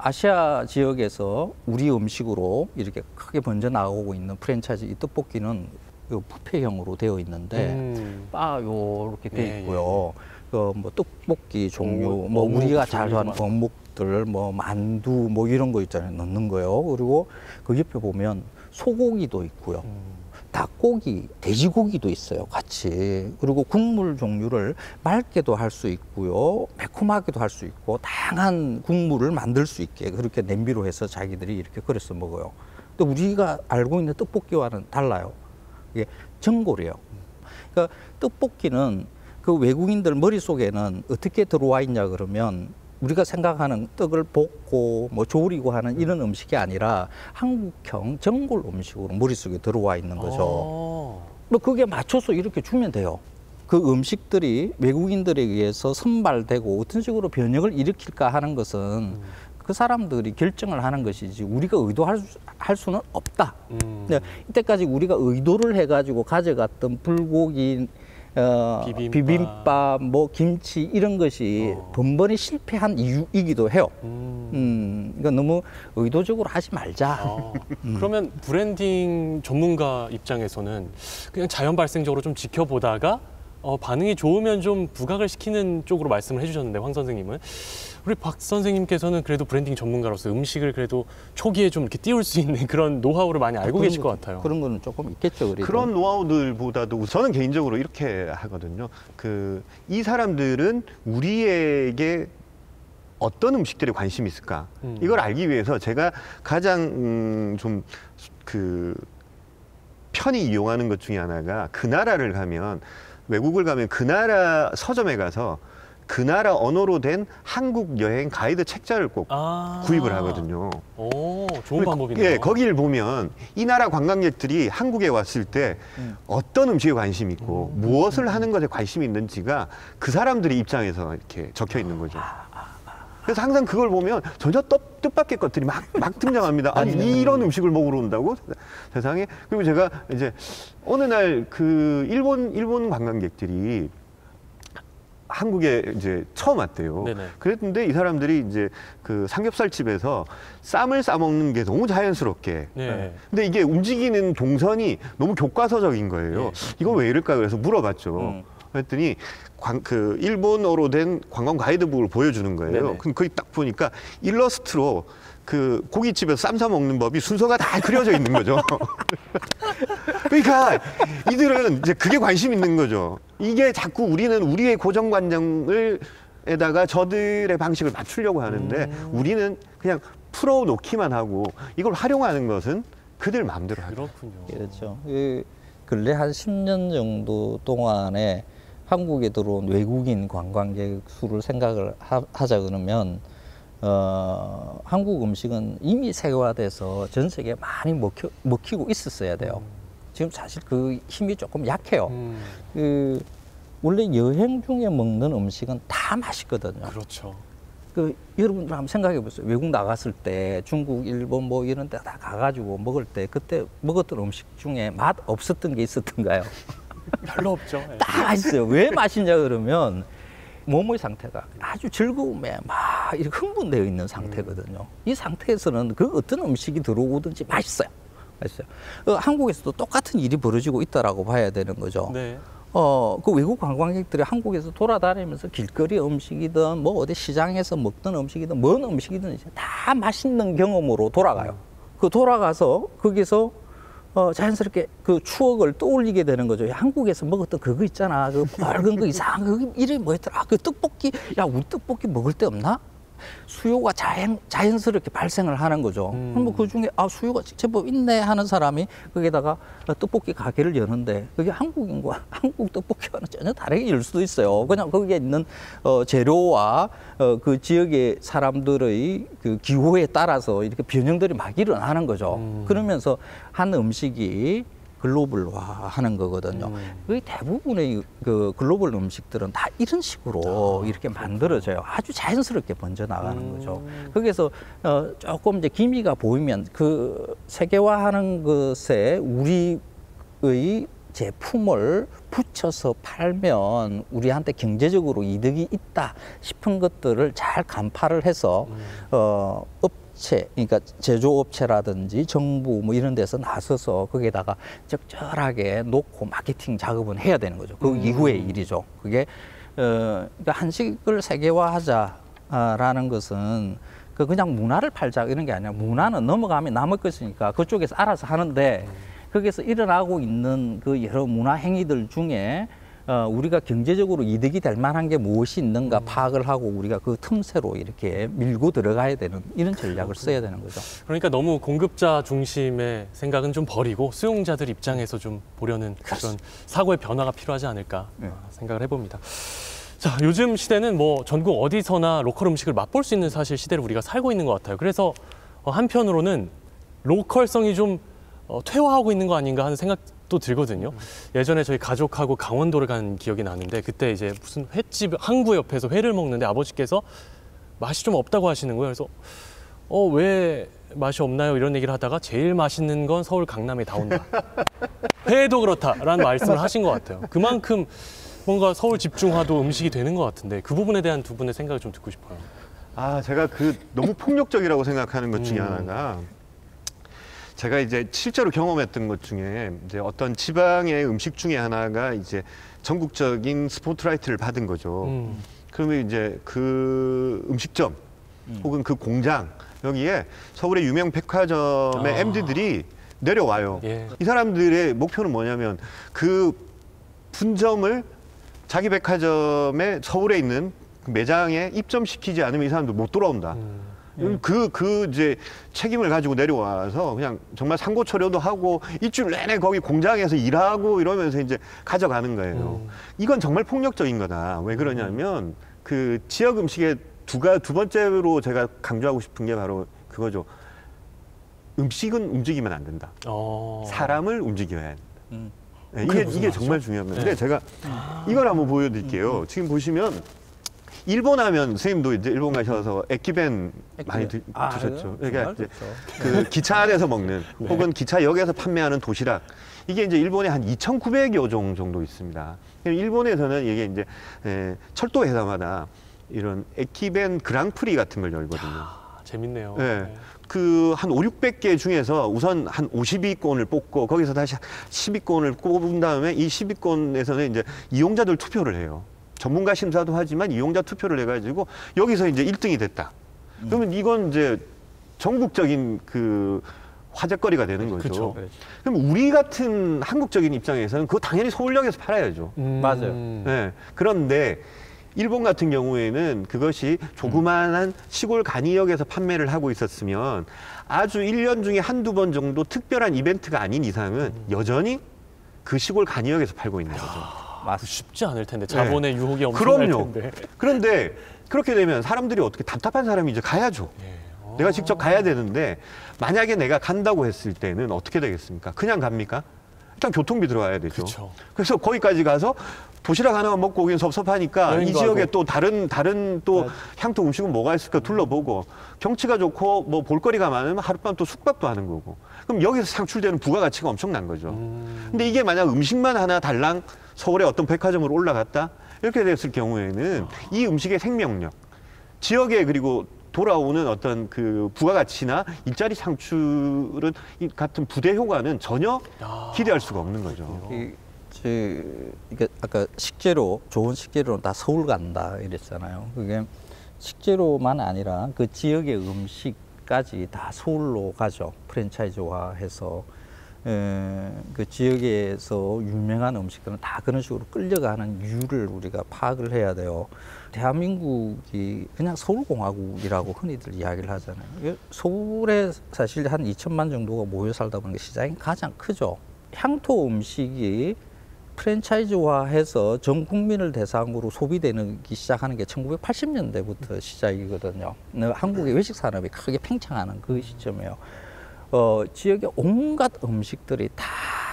아시아 지역에서 우리 음식으로 이렇게 크게 번져 나오고 있는 프랜차이즈 이 떡볶이는 뷔페형으로 되어 있는데 바 요렇게 돼 있고요. 뭐 떡볶이 종류, 뭐 우리가 잘 좋아하는 어묵들, 뭐 만두, 뭐 이런 거 있잖아요. 넣는 거요. 그리고 그 옆에 보면 소고기도 있고요. 닭고기, 돼지고기도 있어요. 같이. 그리고 국물 종류를 맑게도 할 수 있고요. 매콤하게도 할 수 있고 다양한 국물을 만들 수 있게 그렇게 냄비로 해서 자기들이 이렇게 끓여서 먹어요. 근데 우리가 알고 있는 떡볶이와는 달라요. 이게 전골이에요. 그러니까 떡볶이는 그 외국인들 머릿속에는 어떻게 들어와 있냐 그러면 우리가 생각하는 떡을 볶고 뭐 조리고 하는 이런 음식이 아니라 한국형 전골 음식으로 머릿속에 들어와 있는 거죠. 뭐 그게 맞춰서 이렇게 주면 돼요. 그 음식들이 외국인들에 의해서 선발되고 어떤 식으로 변형을 일으킬까 하는 것은 그 사람들이 결정을 하는 것이지 우리가 의도할 수는 없다. 근데 이때까지 우리가 의도를 해가지고 가져갔던 불고기 비빔밥, 뭐 김치 이런 것이 번번이 실패한 이유이기도 해요. 그러니까 너무 의도적으로 하지 말자. 그러면 브랜딩 전문가 입장에서는 그냥 자연 발생적으로 좀 지켜보다가 반응이 좋으면 좀 부각을 시키는 쪽으로 말씀을 해주셨는데 황 선생님은 우리 박 선생님께서는 그래도 브랜딩 전문가로서 음식을 그래도 초기에 좀 이렇게 띄울 수 있는 그런 노하우를 많이 알고 계실 것 같아요. 그런 거는 조금 있겠죠. 그래도. 그런 노하우들보다도 저는 개인적으로 이렇게 하거든요. 이 사람들은 우리에게 어떤 음식들에 관심이 있을까? 이걸 알기 위해서 제가 가장 좀 편히 이용하는 것 중에 하나가 그 나라를 가면 외국을 가면 그 나라 서점에 가서 그 나라 언어로 된 한국 여행 가이드 책자를 꼭 구입을 하거든요. 오, 좋은 방법이네요. 예, 거기를 보면 이 나라 관광객들이 한국에 왔을 때 어떤 음식에 관심이 있고 무엇을 하는 것에 관심이 있는지가 그 사람들의 입장에서 이렇게 적혀 있는 거죠. 그래서 항상 그걸 보면 전혀 뜻밖의 것들이 막 등장합니다. 아니, 이런 음식을 먹으러 온다고? 세상에. 그리고 제가 이제 어느 날 그 일본 관광객들이 한국에 이제 처음 왔대요. 네네. 그랬는데 이 사람들이 이제 그 삼겹살 집에서 쌈을 싸먹는 게 너무 자연스럽게. 네. 근데 이게 움직이는 동선이 너무 교과서적인 거예요. 네. 이거 왜 이럴까? 그래서 물어봤죠. 그랬더니 그 일본어로 된 관광 가이드북을 보여주는 거예요. 네네. 그럼 거기 딱 보니까 일러스트로 그 고깃집에서 쌈 사 먹는 법이 순서가 다 그려져 있는 거죠. 그러니까 이들은 이제 그게 관심 있는 거죠. 이게 자꾸 우리는 우리의 고정관념을 에다가 저들의 방식을 맞추려고 하는데 우리는 그냥 풀어놓기만 하고 이걸 활용하는 것은 그들 마음대로 하죠. 그렇군요. 그렇죠. 그 근래 한 10년 정도 동안에 한국에 들어온 외국인 관광객 수를 생각을 하자 그러면 한국 음식은 이미 세계화돼서 전 세계에 많이 먹히고 있었어야 돼요. 지금 사실 그 힘이 조금 약해요. 그 원래 여행 중에 먹는 음식은 다 맛있거든요. 그렇죠. 그 여러분들 한번 생각해 보세요. 외국 나갔을 때 중국, 일본 뭐 이런 데 다 가가지고 먹을 때 그때 먹었던 음식 중에 맛 없었던 게 있었던가요? 별로 없죠. 다 맛있어요. 왜 맛있냐 그러면 몸의 상태가 아주 즐거움에 막 이렇게 흥분되어 있는 상태거든요. 이 상태에서는 그 어떤 음식이 들어오든지 맛있어요. 맛있어요. 한국에서도 똑같은 일이 벌어지고 있다라고 봐야 되는 거죠. 네. 그 외국 관광객들이 한국에서 돌아다니면서 길거리 음식이든 뭐 어디 시장에서 먹던 음식이든 뭔 음식이든 이제 다 맛있는 경험으로 돌아가요. 그 돌아가서 거기서 자연스럽게 그 추억을 떠올리게 되는 거죠. 야, 한국에서 먹었던 그거 있잖아. 그 빨간 거 이상한 거 이름이 뭐였더라? 그 떡볶이. 야, 우리 떡볶이 먹을 데 없나? 수요가 자연스럽게 발생을 하는 거죠. 그럼 뭐 그 중에 수요가 제법 있네 하는 사람이 거기다가 떡볶이 가게를 여는데 그게 한국인과 한국 떡볶이와는 전혀 다르게 일 수도 있어요. 그냥 거기에 있는 재료와 그 지역의 사람들의 그 기호에 따라서 이렇게 변형들이 막 일어나는 거죠. 그러면서 한 음식이 글로벌화하는 거거든요. 거의 대부분의 그 글로벌 음식들은 다 이런 식으로 이렇게 만들어져요. 아주 자연스럽게 번져 나가는 거죠. 거기서 조금 이제 기미가 보이면 그 세계화하는 것에 우리의 제품을 붙여서 팔면 우리한테 경제적으로 이득이 있다 싶은 것들을 잘 간파를 해서 업체, 그러니까 제조업체라든지 정부 뭐 이런 데서 나서서 거기에다가 적절하게 놓고 마케팅 작업은 해야 되는 거죠. 그 이후의 일이죠. 그게 그러니까 한식을 세계화하자라는 것은 그냥 문화를 팔자 이런 게 아니라 문화는 넘어가면 남의 것이니까 그쪽에서 알아서 하는데 거기서 일어나고 있는 그 여러 문화 행위들 중에 우리가 경제적으로 이득이 될 만한 게 무엇이 있는가 파악을 하고 우리가 그 틈새로 이렇게 밀고 들어가야 되는 이런 전략을 써야 되는 거죠. 그러니까 너무 공급자 중심의 생각은 좀 버리고 수용자들 입장에서 좀 보려는 그런 사고의 변화가 필요하지 않을까 생각을 해봅니다. 자, 요즘 시대는 뭐 전국 어디서나 로컬 음식을 맛볼 수 있는 사실 시대를 우리가 살고 있는 것 같아요. 그래서 한편으로는 로컬성이 좀 퇴화하고 있는 거 아닌가 하는 생각도 들거든요. 예전에 저희 가족하고 강원도를 간 기억이 나는데 그때 이제 무슨 횟집 항구 옆에서 회를 먹는데 아버지께서 맛이 좀 없다고 하시는 거예요. 그래서 왜 맛이 없나요? 이런 얘기를 하다가 제일 맛있는 건 서울 강남에 다 온다. 회도 그렇다라는 말씀을 하신 것 같아요. 그만큼 뭔가 서울 집중화도 음식이 되는 것 같은데 그 부분에 대한 두 분의 생각을 좀 듣고 싶어요. 제가 너무 폭력적이라고 생각하는 것 중에 하나가 제가 이제 실제로 경험했던 것 중에 이제 어떤 지방의 음식 중에 하나가 이제 전국적인 스포트라이트를 받은 거죠. 그러면 이제 그 음식점 혹은 그 공장 여기에 서울의 유명 백화점의 MD들이 내려와요. 이 사람들의 목표는 뭐냐면 그 분점을 자기 백화점에 서울에 있는 그 매장에 입점시키지 않으면 이 사람들 못 돌아온다. 이제 책임을 가지고 내려와서 그냥 정말 상고처려도 하고 일주일 내내 거기 공장에서 일하고 이러면서 이제 가져가는 거예요. 이건 정말 폭력적인 거다. 왜 그러냐면 그 지역 음식의 두 번째로 제가 강조하고 싶은 게 바로 그거죠. 음식은 움직이면 안 된다. 사람을 움직여야 한다. 네, 이게 정말 중요한 건데 네. 제가 이걸 한번 보여드릴게요. 지금 보시면 일본 하면 선생님도 이제 일본 가셔서 에키벤 많이 드셨죠. 그러니까 이제 그 기차 안에서 먹는 네. 혹은 기차역에서 판매하는 도시락. 이게 이제 일본에 한 2,900여 종 정도 있습니다. 일본에서는 이게 이제 철도 회사마다 이런 에키벤 그랑프리 같은 걸 열거든요. 재밌네요. 네. 네. 그 한 5, 600개 중에서 우선 한 50위권을 뽑고 거기서 다시 10위권을 뽑은 다음에 이 10위권에서는 이제 이용자들 투표를 해요. 전문가 심사도 하지만 이용자 투표를 해가지고 여기서 이제 1등이 됐다. 그러면 이건 이제 전국적인 그 화제거리가 되는 거죠. 그쵸. 그럼 우리 같은 한국적인 입장에서는 그거 당연히 서울역에서 팔아야죠. 맞아요. 네. 그런데 일본 같은 경우에는 그것이 조그마한 시골 간이역에서 판매를 하고 있었으면 아주 1년 중에 한두 번 정도 특별한 이벤트가 아닌 이상은 여전히 그 시골 간이역에서 팔고 있는 거죠. 쉽지 않을 텐데 자본의 네. 유혹이 엄청날 그럼요. 텐데. 그런데 그렇게 되면 사람들이 어떻게 답답한 사람이 이제 가야죠. 내가 직접 가야 되는데 만약에 내가 간다고 했을 때는 어떻게 되겠습니까? 그냥 갑니까? 일단 교통비 들어가야 되죠. 그쵸. 그래서 거기까지 가서 도시락 하나만 먹고 오긴 섭섭하니까 이 지역에 또 다른 또 향토 음식은 뭐가 있을까 둘러보고 경치가 좋고 뭐 볼거리가 많으면 하룻밤 또 숙박도 하는 거고 그럼 여기서 창출되는 부가가치가 엄청난 거죠. 근데 이게 만약 음식만 하나 달랑 서울의 어떤 백화점으로 올라갔다 이렇게 됐을 경우에는 이 음식의 생명력 지역에 그리고 돌아오는 어떤 그 부가가치나 일자리 창출은 이 같은 부대 효과는 전혀 기대할 수가 없는 거죠. 이게 아까 식재료, 좋은 식재료는 다 서울 간다 이랬잖아요. 그게 식재료만 아니라 그 지역의 음식까지 다 서울로 가죠. 프랜차이즈화해서 그 지역에서 유명한 음식들은 다 그런 식으로 끌려가는 이유를 우리가 파악을 해야 돼요. 대한민국이 그냥 서울공화국이라고 흔히들 이야기를 하잖아요. 서울에 사실 한 2천만 정도가 모여 살다 보니까 시장이 가장 크죠. 향토 음식이 프랜차이즈화해서 전 국민을 대상으로 소비되기 시작하는 게 1980년대부터 시작이거든요. 한국의 외식 산업이 크게 팽창하는 그 시점이에요. 지역의 온갖 음식들이 다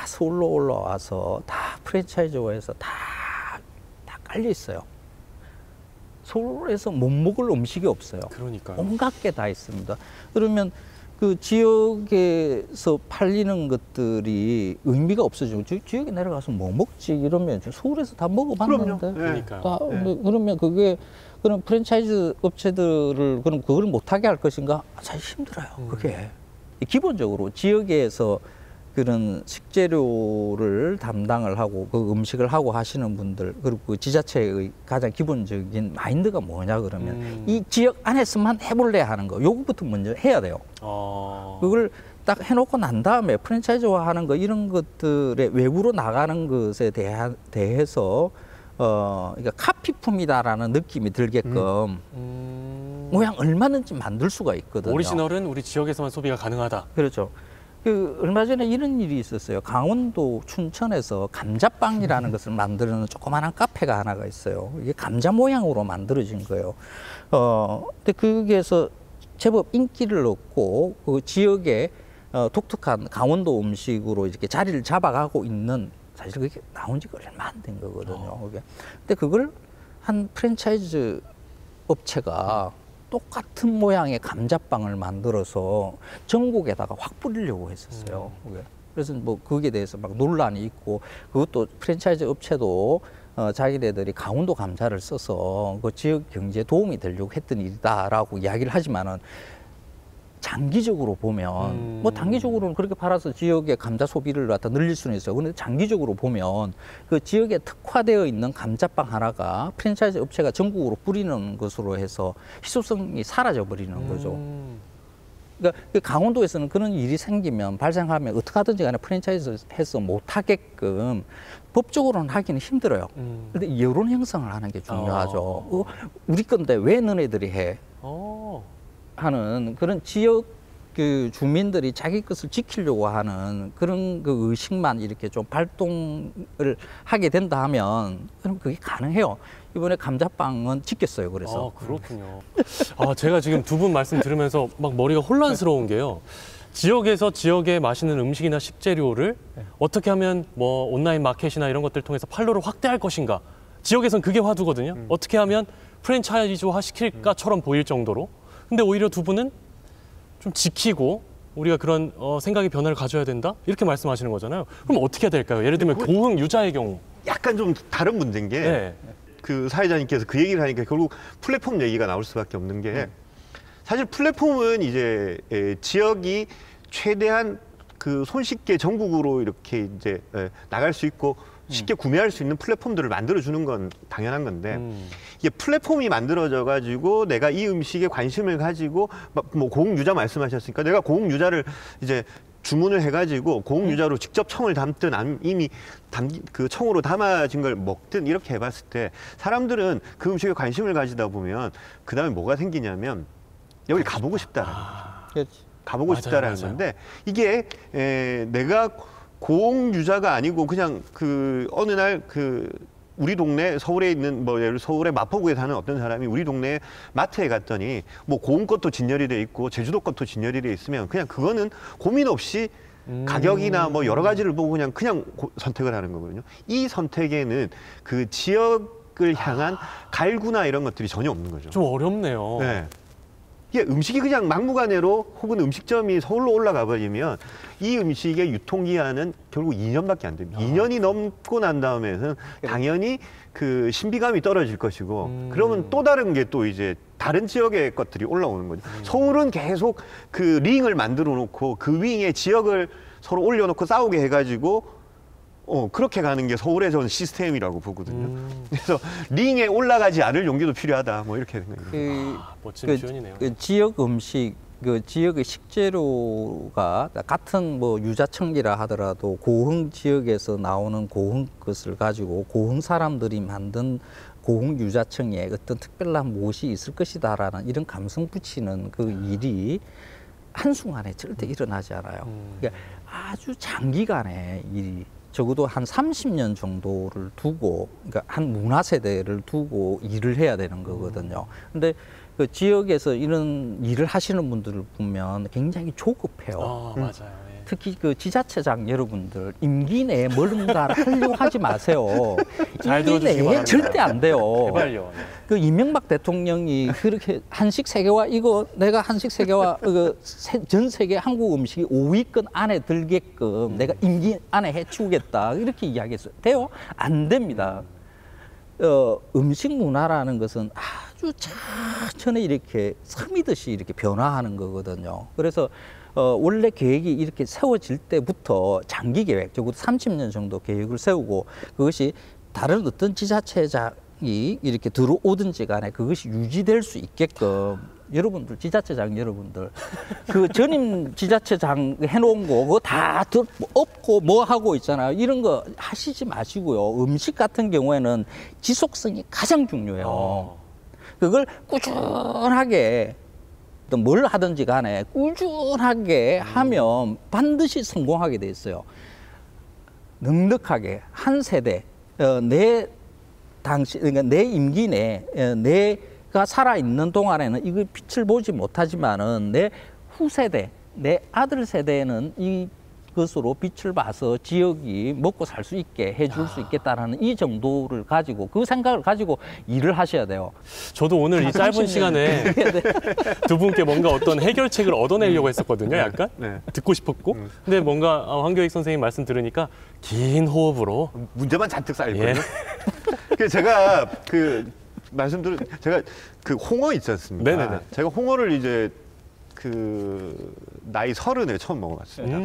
서울로 올라와서 다 프랜차이즈화해서 다 깔려 있어요. 서울에서 못 먹을 음식이 없어요. 그러니까요. 온갖 게 다 있습니다. 그러면 그 지역에서 팔리는 것들이 의미가 없어지고 지역에 내려가서 뭐 먹지 이러면 서울에서 다 먹어봤는데 그러니까요. 그러면 그게 그럼 프랜차이즈 업체들을 그럼 그걸 못하게 할 것인가? 사실 힘들어요. 그게 기본적으로 지역에서 그런 식재료를 담당을 하고 그 음식을 하고 하시는 분들 그리고 그 지자체의 가장 기본적인 마인드가 뭐냐 그러면 이 지역 안에서만 해볼래 하는 거 요거부터 먼저 해야 돼요. 그걸 딱 해놓고 난 다음에 프랜차이즈화 하는 거 이런 것들의 외부로 나가는 것에 대해서 그러니까 카피품이다라는 느낌이 들게끔 모양 얼마든지 만들 수가 있거든요. 오리지널은 우리 지역에서만 소비가 가능하다. 그렇죠. 얼마 전에 이런 일이 있었어요. 강원도 춘천에서 감자빵이라는 것을 만드는 조그마한 카페가 하나가 있어요. 이게 감자 모양으로 만들어진 거예요. 근데 거기에서 제법 인기를 얻고 그 지역에 독특한 강원도 음식으로 이렇게 자리를 잡아가고 있는 사실 그게 나온 지가 얼마 안 된 거거든요. 근데 그걸 한 프랜차이즈 업체가 똑같은 모양의 감자빵을 만들어서 전국에다가 확 뿌리려고 했었어요. 그래서 뭐 거기에 대해서 막 논란이 있고 그것도 프랜차이즈 업체도 자기네들이 강원도 감자를 써서 그 지역 경제에 도움이 되려고 했던 일이다라고 이야기를 하지만은 장기적으로 보면 뭐 단기적으로는 그렇게 팔아서 지역의 감자 소비를 갖다 늘릴 수는 있어요. 그런데 장기적으로 보면 그 지역에 특화되어 있는 감자빵 하나가 프랜차이즈 업체가 전국으로 뿌리는 것으로 해서 희소성이 사라져 버리는 거죠. 그러니까 강원도에서는 그런 일이 생기면 발생하면 어떻게 하든지 간에 프랜차이즈 해서 못하게끔 법적으로는 하기는 힘들어요. 그런데 여론 형성을 하는 게 중요하죠. 우리 건데 왜 너네들이 해? 하는 그런 지역 그 주민들이 자기 것을 지키려고 하는 그런 그 의식만 이렇게 좀 발동을 하게 된다 하면 그럼 그게 가능해요. 이번에 감자빵은 지켰어요. 그래서. 그렇군요. 제가 지금 두 분 말씀 들으면서 막 머리가 혼란스러운 게요. 지역에서 지역의 맛있는 음식이나 식재료를 어떻게 하면 뭐 온라인 마켓이나 이런 것들 통해서 판로를 확대할 것인가. 지역에선 그게 화두거든요. 어떻게 하면 프랜차이즈화 시킬까처럼 보일 정도로. 근데 오히려 두 분은 좀 지키고 우리가 그런 생각의 변화를 가져야 된다? 이렇게 말씀하시는 거잖아요. 그럼 어떻게 해야 될까요? 예를 들면 고흥 유자의 경우. 약간 좀 다른 문제인 게 네. 그 사회자님께서 그 얘기를 하니까 결국 플랫폼 얘기가 나올 수밖에 없는 게 사실 플랫폼은 이제 지역이 최대한 그 손쉽게 전국으로 이렇게 이제 나갈 수 있고 쉽게 구매할 수 있는 플랫폼들을 만들어주는 건 당연한 건데 이게 플랫폼이 만들어져 가지고 내가 이 음식에 관심을 가지고 뭐 고흥 유자 말씀하셨으니까 내가 고흥 유자를 이제 주문을 해가지고 고흥 유자로 직접 청을 담든 이미 그 청으로 담아진 걸 먹든 이렇게 해봤을 때 사람들은 그 음식에 관심을 가지다 보면 그 다음에 뭐가 생기냐면 여기 가보고 싶다. 가보고 맞아요, 싶다라는 맞아요. 건데 이게 내가 고흥 유자가 아니고 그냥 그 어느 날 그 우리 동네 서울에 있는 뭐 예를 서울의 마포구에 사는 어떤 사람이 우리 동네 마트에 갔더니 뭐 고흥 것도 진열이 돼 있고 제주도 것도 진열이 돼 있으면 그냥 그거는 고민 없이 가격이나 뭐 여러 가지를 보고 그냥 선택을 하는 거거든요. 이 선택에는 그 지역을 향한 갈구나 이런 것들이 전혀 없는 거죠. 좀 어렵네요. 네. 이게 음식이 그냥 막무가내로 혹은 음식점이 서울로 올라가 버리면 이 음식의 유통기한은 결국 2년밖에 안 됩니다. 2년이 넘고 난 다음에는 당연히 그 신비감이 떨어질 것이고 그러면 또 다른 게 또 이제 다른 지역의 것들이 올라오는 거죠. 서울은 계속 그 링을 만들어 놓고 그 윙에 지역을 서로 올려놓고 싸우게 해가지고 그렇게 가는 게 서울의 저는 시스템이라고 보거든요. 그래서 링에 올라가지 않을 용기도 필요하다. 뭐 이렇게 생각합니다. 멋진 표현이네요. 그 지역 음식, 그 지역의 식재료가 같은 뭐 유자청이라 하더라도 고흥 지역에서 나오는 고흥 것을 가지고 고흥 사람들이 만든 고흥 유자청에 어떤 특별한 무엇이 있을 것이다라는 이런 감성 붙이는 그 일이 한순간에 절대 일어나지 않아요. 그러니까 아주 장기간의 일이 적어도 한 30년 정도를 두고, 그러니까 한 문화 세대를 두고 일을 해야 되는 거거든요. 근데 그 지역에서 이런 일을 하시는 분들을 보면 굉장히 조급해요. 맞아요. 예. 특히 그 지자체장 여러분들 임기 내에 뭔가를 하려고 하지 마세요. 잘 임기 들어주시기 내에 바랍니다. 절대 안 돼요. 제발요. 네. 그 이명박 대통령이 그렇게 한식 세계화 이거 내가 한식 세계화 전 세계 한국 음식이 5위권 안에 들게끔 내가 임기 안에 해치우겠다 이렇게 이야기했어요. 돼요? 안 됩니다. 음식 문화라는 것은 아주 천천히 이렇게 스미듯이 이렇게 변화하는 거거든요. 그래서 원래 계획이 이렇게 세워질 때부터 장기 계획, 적어도 30년 정도 계획을 세우고 그것이 다른 어떤 지자체장이 이렇게 들어오든지 간에 그것이 유지될 수 있게끔 여러분들, 지자체장 여러분들, 그 전임 지자체장 해놓은 거 그거 다 없고 뭐 하고 있잖아요. 이런 거 하시지 마시고요. 음식 같은 경우에는 지속성이 가장 중요해요. 그걸 꾸준하게 또 뭘 하든지 간에 꾸준하게 하면 반드시 성공하게 돼 있어요. 넉넉하게 한 세대, 그러니까 내 임기 내에 내가 살아있는 동안에는 이거 빛을 보지 못하지만은 내 후세대, 내 아들 세대에는 이것으로 빛을 봐서 지역이 먹고 살 수 있게 해줄 수 있겠다라는 이 정도를 가지고 그 생각을 가지고 일을 하셔야 돼요. 저도 오늘 이 짧은 시간에 두 분께 뭔가 어떤 해결책을 얻어내려고 했었거든요. 약간 네. 듣고 싶었고. 근데 뭔가 황교익 선생님 말씀 들으니까 긴 호흡으로 문제만 잔뜩 쌓이거든요. 예. 그래서 제가 제가 그 홍어 있지 않습니까? 네네네. 제가 홍어를 이제 그 나이 30에 처음 먹어봤습니다.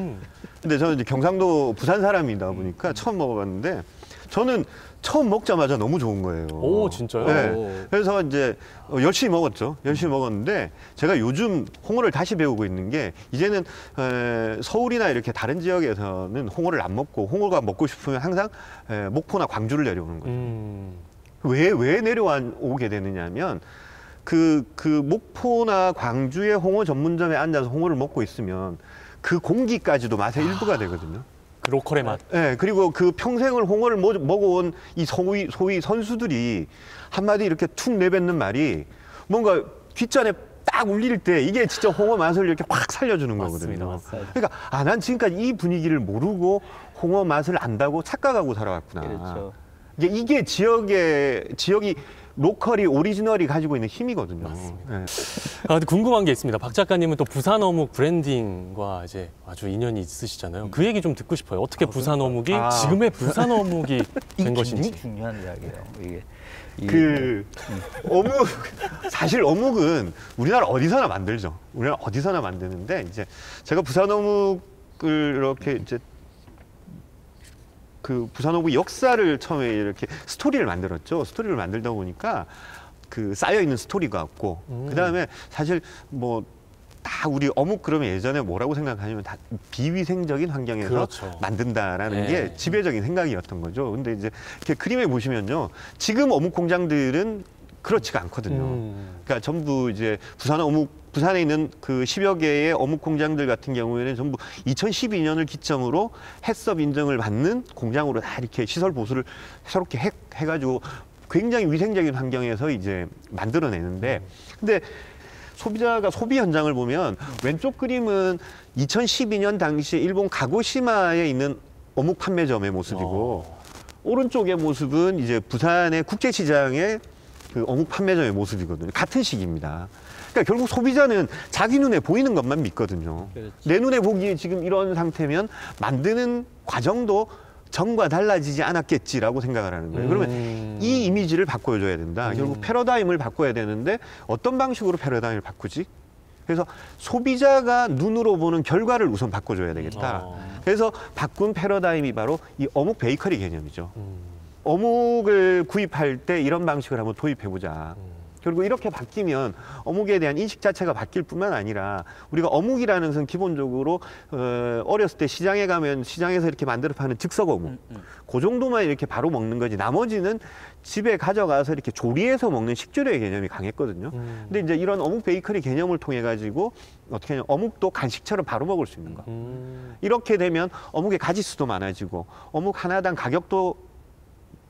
근데 저는 이제 경상도 부산 사람이다 보니까 처음 먹어봤는데 저는 처음 먹자마자 너무 좋은 거예요. 오, 진짜요? 네. 그래서 이제 열심히 먹었죠. 열심히 먹었는데 제가 요즘 홍어를 다시 배우고 있는 게 이제는 서울이나 이렇게 다른 지역에서는 홍어를 안 먹고 홍어가 먹고 싶으면 항상 목포나 광주를 내려오는 거예요. 왜 내려오게 되느냐면 그 목포나 광주의 홍어 전문점에 앉아서 홍어를 먹고 있으면 그 공기까지도 맛의 일부가 되거든요. 그 로컬의 맛. 네, 그리고 그 평생을 홍어를 먹어온 이 소위 선수들이 한마디 이렇게 툭 내뱉는 말이 뭔가 귓잔에 딱 울릴 때 이게 진짜 홍어 맛을 이렇게 확 살려주는 맞습니다, 거거든요. 맞습니다. 그러니까 난 지금까지 이 분위기를 모르고 홍어 맛을 안다고 착각하고 살아왔구나. 그렇죠. 이게 지역이 로컬이 오리지널이 가지고 있는 힘이거든요. 맞습니다. 네. 근데 궁금한 게 있습니다. 박 작가님은 또 부산 어묵 브랜딩과 이제 아주 인연이 있으시잖아요. 그 얘기 좀 듣고 싶어요. 어떻게 부산 어묵이 지금의 부산 어묵이 된 이게 것인지. 굉장히 중요한 이야기예요. 이게 어묵 사실 어묵은 우리나라 어디서나 만들죠. 우리나라 어디서나 만드는데 이제 제가 부산 어묵을 이렇게 이제 그 부산 어묵 역사를 처음에 이렇게 스토리를 만들었죠. 스토리를 만들다 보니까 그 쌓여 있는 스토리가 없고 그 다음에 사실 뭐 다 우리 어묵 그러면 예전에 뭐라고 생각하냐면 다 비위생적인 환경에서 그렇죠. 만든다라는 네. 게 지배적인 생각이었던 거죠. 근데 이제 이렇게 그림에 보시면요, 지금 어묵 공장들은 그렇지가 않거든요. 그러니까 전부 이제 부산에 있는 그 10여 개의 어묵 공장들 같은 경우에는 전부 2012년을 기점으로 햇섭 인증을 받는 공장으로 다 이렇게 시설 보수를 새롭게 해가지고 굉장히 위생적인 환경에서 이제 만들어내는데, 근데 소비자가 소비 현장을 보면 왼쪽 그림은 2012년 당시에 일본 가고시마에 있는 어묵 판매점의 모습이고 오른쪽의 모습은 이제 부산의 국제시장의 그 어묵 판매점의 모습이거든요. 같은 시기입니다. 그러니까 결국 소비자는 자기 눈에 보이는 것만 믿거든요. 그렇지. 내 눈에 보기에 지금 이런 상태면 만드는 과정도 전과 달라지지 않았겠지라고 생각을 하는 거예요. 그러면 이 이미지를 바꿔줘야 된다. 결국 패러다임을 바꿔야 되는데 어떤 방식으로 패러다임을 바꾸지? 그래서 소비자가 눈으로 보는 결과를 우선 바꿔줘야 되겠다. 그래서 바꾼 패러다임이 바로 이 어묵 베이커리 개념이죠. 어묵을 구입할 때 이런 방식을 한번 도입해보자. 결국 이렇게 바뀌면 어묵에 대한 인식 자체가 바뀔 뿐만 아니라 우리가 어묵이라는 것은 기본적으로 어렸을 때 시장에 가면 시장에서 이렇게 만들어 파는 즉석 어묵 그 정도만 이렇게 바로 먹는 거지 나머지는 집에 가져가서 이렇게 조리해서 먹는 식재료의 개념이 강했거든요. 근데 이제 이런 어묵 베이커리 개념을 통해 가지고 어떻게 하냐면 어묵도 간식처럼 바로 먹을 수 있는 거. 이렇게 되면 어묵의 가짓수도 많아지고 어묵 하나당 가격도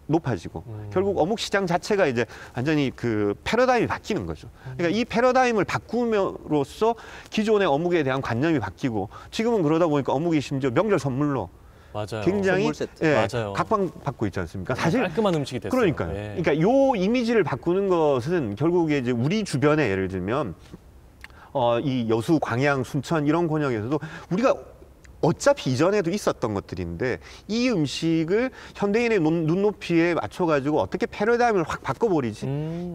높아지고 결국 어묵 시장 자체가 이제 완전히 그 패러다임이 바뀌는 거죠. 그러니까 이 패러다임을 바꿈으로써 기존의 어묵에 대한 관념이 바뀌고 지금은 그러다 보니까 어묵이 심지어 명절 선물로 맞아요. 굉장히 선물 세트. 맞아요. 각광받고 있지 않습니까? 사실 깔끔한 음식이 됐어요. 그러니까요. 예. 그러니까 요 이미지를 바꾸는 것은 결국에 이제 우리 주변에 예를 들면 이 여수, 광양, 순천 이런 권역에서도 우리가 어차피 이전에도 있었던 것들인데 이 음식을 현대인의 눈높이에 맞춰가지고 어떻게 패러다임을 확 바꿔버리지?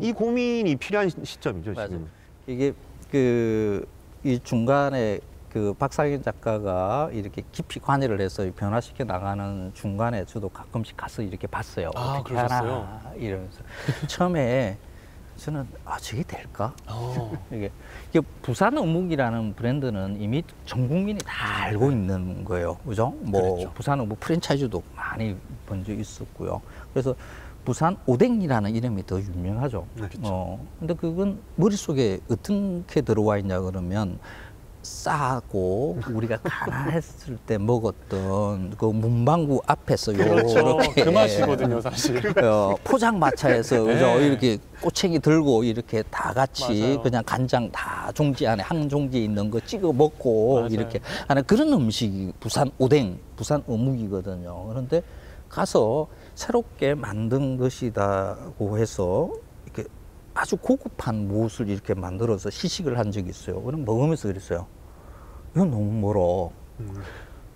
이 고민이 필요한 시점이죠, 맞아요. 지금. 이게 이 중간에 그 박상현 작가가 이렇게 깊이 관여를 해서 변화시켜 나가는 중간에 저도 가끔씩 가서 이렇게 봤어요. 아, 어떻게 그러셨어요? 하나 이러면서 처음에 저는 저게 될까? 이게 부산 어묵이라는 브랜드는 이미 전 국민이 다 알고 있는 거예요, 그죠? 뭐 그렇죠. 부산 어묵 프랜차이즈도 많이 번져 있었고요. 그래서 부산 오뎅이라는 이름이 더 유명하죠. 근데 그건 머릿속에 어떻게 들어와 있냐 그러면 싸고 우리가 가난했을 때 먹었던 그 문방구 앞에서 그렇죠. 요렇게 그 맛이거든요, 사실. 포장마차에서 그죠? 네. 이렇게 꼬챙이 들고 이렇게 다 같이 맞아요. 그냥 간장 다 종지 안에 한 종지에 있는 거 찍어 먹고 맞아요. 이렇게 하는 그런 음식이 부산 오뎅, 부산 어묵이거든요. 그런데 가서 새롭게 만든 것이다고 해서 이렇게 아주 고급한 무엇을 이렇게 만들어서 시식을 한 적이 있어요. 그럼 먹으면서 그랬어요. 이건 너무 멀어.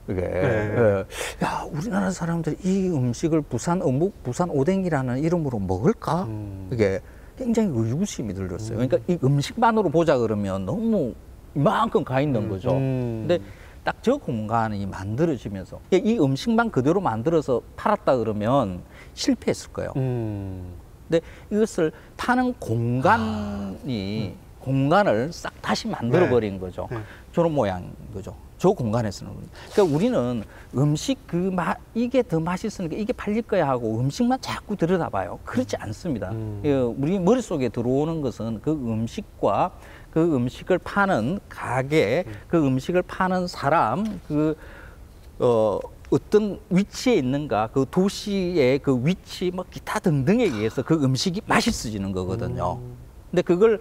이게 야, 우리나라 사람들이 이 음식을 부산 어묵, 부산 오뎅이라는 이름으로 먹을까? 이게 굉장히 의구심이 들었어요. 그러니까 이 음식만으로 보자 그러면 너무 이만큼 가 있는 거죠. 근데 딱 저 공간이 만들어지면서 이 음식만 그대로 만들어서 팔았다 그러면 실패했을 거예요. 근데 이것을 파는 공간이 공간을 싹 다시 만들어 버린 거죠. 저런 모양인 거죠. 저 공간에서는. 그러니까 우리는 음식 이게 더 맛있으니까 이게 팔릴 거야 하고 음식만 자꾸 들여다봐요. 그렇지 않습니다. 우리 머릿속에 들어오는 것은 그 음식과 그 음식을 파는 가게, 그 음식을 파는 사람, 어떤 위치에 있는가, 그 도시의 그 위치, 뭐 기타 등등에 의해서 그 음식이 맛있어지는 거거든요. 근데 그걸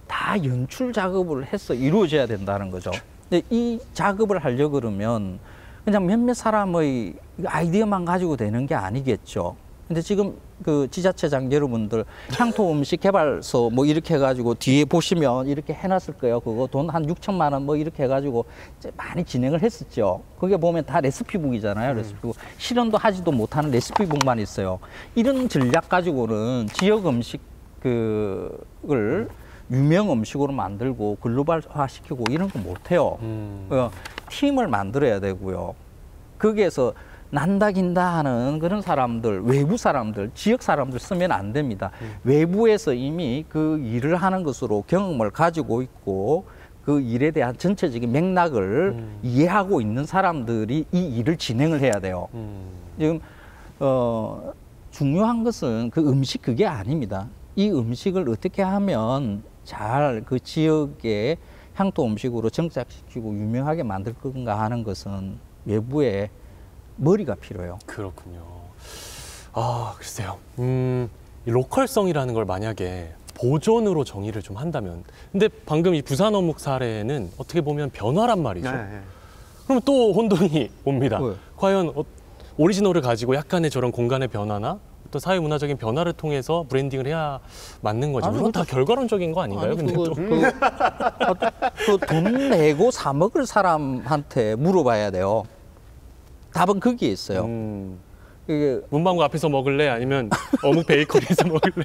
다 연출 작업을 해서 이루어져야 된다는 거죠. 근데 이 작업을 하려고 그러면 그냥 몇몇 사람의 아이디어만 가지고 되는 게 아니겠죠. 근데 지금 그 지자체장 여러분들 향토 음식 개발서 뭐 이렇게 해가지고 뒤에 보시면 이렇게 해놨을 거예요. 그거 돈 한 6천만 원 뭐 이렇게 해가지고 이제 많이 진행을 했었죠. 그게 보면 다 레시피북이잖아요. 레시피북. 실현도 하지도 못하는 레시피북만 있어요. 이런 전략 가지고는 지역 음식 그걸 유명 음식으로 만들고 글로벌화 시키고 이런 거 못해요. 팀을 만들어야 되고요. 거기에서 난다 긴다 하는 그런 사람들, 외부 사람들, 지역 사람들 쓰면 안 됩니다. 외부에서 이미 그 일을 하는 것으로 경험을 가지고 있고 그 일에 대한 전체적인 맥락을 이해하고 있는 사람들이 이 일을 진행을 해야 돼요. 지금 중요한 것은 그 음식 그게 아닙니다. 이 음식을 어떻게 하면 잘 그 지역의 향토 음식으로 정착시키고 유명하게 만들 건가 하는 것은 외부에 머리가 필요해요. 그렇군요. 아, 글쎄요. 이 로컬성이라는 걸 만약에 보존으로 정의를 좀 한다면, 근데 방금 이 부산 어묵 사례는 어떻게 보면 변화란 말이죠. 네. 그럼 또 혼돈이 옵니다. 왜? 과연 오리지널을 가지고 약간의 저런 공간의 변화나 또 사회 문화적인 변화를 통해서 브랜딩을 해야 맞는 거죠. 아니, 물론 다 결과론적인 거 아닌가요? 아니, 근데 또 그 돈 내고 사 먹을 사람한테 물어봐야 돼요. 답은 거기에 있어요. 이게 문방구 앞에서 먹을래? 아니면 어묵 베이커리에서 먹을래?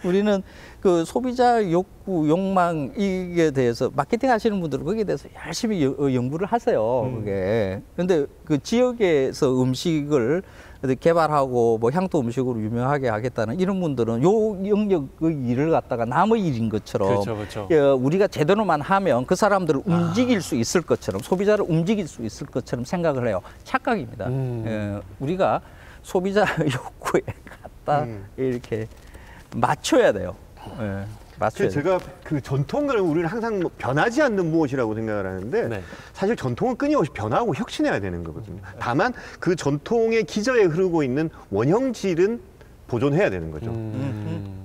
우리는 그 소비자 욕구, 욕망 이게 대해서 마케팅 하시는 분들은 거기에 대해서 열심히 연구를 하세요. 그게. 그런데 그 지역에서 음식을 개발하고 뭐 향토 음식으로 유명하게 하겠다는 이런 분들은 요 영역의 일을 갖다가 남의 일인 것처럼 그렇죠. 우리가 제대로만 하면 그 사람들을 움직일 수 있을 것처럼 소비자를 움직일 수 있을 것처럼 생각을 해요. 착각입니다. 우리가 소비자 욕구에 갖다 이렇게 맞춰야 돼요. 맞춰야 돼요. 제가 그 전통을 우리는 항상 뭐 변하지 않는 무엇이라고 생각을 하는데 네. 사실 전통은 끊임없이 변하고 혁신해야 되는 거거든요. 다만 그 전통의 기저에 흐르고 있는 원형질은 보존해야 되는 거죠.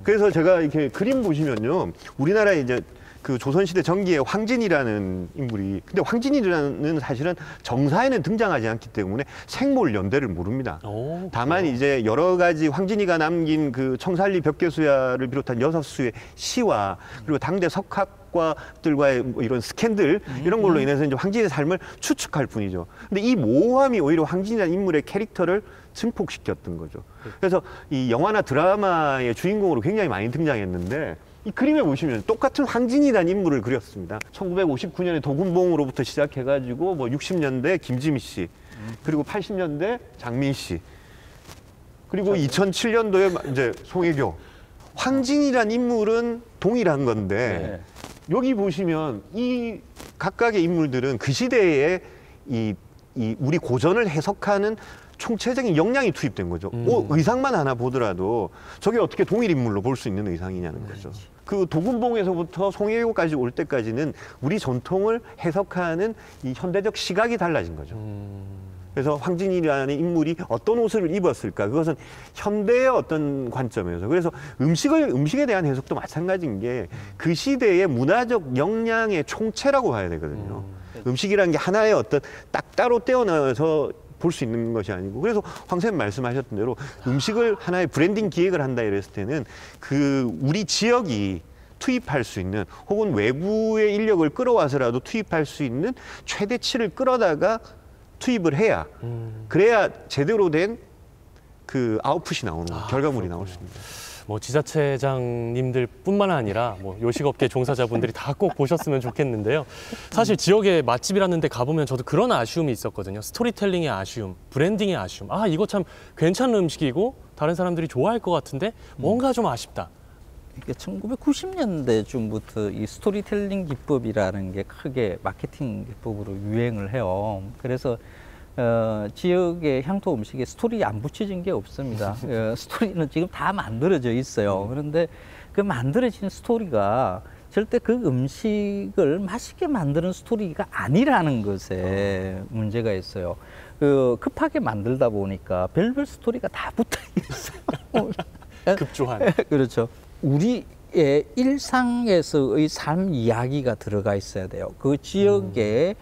그래서 제가 이렇게 그림 보시면요, 우리나라에 이제 그 조선시대 전기에 황진이라는 인물이, 근데 황진이라는 사실은 정사에는 등장하지 않기 때문에 생몰 연대를 모릅니다. 다만 이제 여러 가지 황진이가 남긴 그 청살리 벽계수야를 비롯한 6수의 시와 그리고 당대 석학과들과의 뭐 이런 스캔들 이런 걸로 인해서 이제 황진의 삶을 추측할 뿐이죠. 근데 이 모호함이 오히려 황진이라는 인물의 캐릭터를 증폭시켰던 거죠. 그래서 이 영화나 드라마의 주인공으로 굉장히 많이 등장했는데 이 그림에 보시면 똑같은 황진이라는 인물을 그렸습니다. 1959년에 도군봉으로부터 시작해가지고 뭐 60년대 김지미 씨, 그리고 80년대 장민 씨, 그리고 2007년도에 이제 송혜교. 황진이라는 인물은 동일한 건데 여기 보시면 이 각각의 인물들은 그 시대에 이 우리 고전을 해석하는 총체적인 역량이 투입된 거죠. 의상만 하나 보더라도 저게 어떻게 동일 인물로 볼 수 있는 의상이냐는 거죠. 그 도군봉에서부터 송혜교까지 올 때까지는 우리 전통을 해석하는 이 현대적 시각이 달라진 거죠. 그래서 황진이라는 인물이 어떤 옷을 입었을까? 그것은 현대의 어떤 관점에서. 그래서 음식에 대한 해석도 마찬가지인 게 그 시대의 문화적 역량의 총체라고 봐야 되거든요. 음식이라는 게 하나의 어떤 딱 따로 떼어내서 볼 수 있는 것이 아니고, 그래서 황 선생님 말씀하셨던 대로 음식을 하나의 브랜딩 기획을 한다 이랬을 때는 그 우리 지역이 투입할 수 있는, 혹은 외부의 인력을 끌어와서라도 투입할 수 있는 최대치를 끌어다가 투입을 해야, 그래야 제대로 된 그 아웃풋이 나오는 거예요. 결과물이 나올 수 있습니다. 뭐 지자체장님들 뿐만 아니라 뭐 요식업계 종사자분들이 다 꼭 보셨으면 좋겠는데요. 사실 지역에 맛집이라는 데 가보면 저도 그런 아쉬움이 있었거든요. 스토리텔링의 아쉬움, 브랜딩의 아쉬움. 아, 이거 참 괜찮은 음식이고 다른 사람들이 좋아할 것 같은데 뭔가 좀 아쉽다. 이게 1990년대 중부터 이 스토리텔링 기법이라는 게 크게 마케팅 기법으로 유행을 해요. 그래서 지역의 향토 음식에 스토리 안 붙여진 게 없습니다. 스토리는 지금 다 만들어져 있어요. 그런데 그 만들어진 스토리가 절대 그 음식을 맛있게 만드는 스토리가 아니라는 것에 문제가 있어요. 급하게 만들다 보니까 별별 스토리가 다 붙어 있어요. 급조한. 그렇죠. 우리의 일상에서의 삶 이야기가 들어가 있어야 돼요. 그 지역의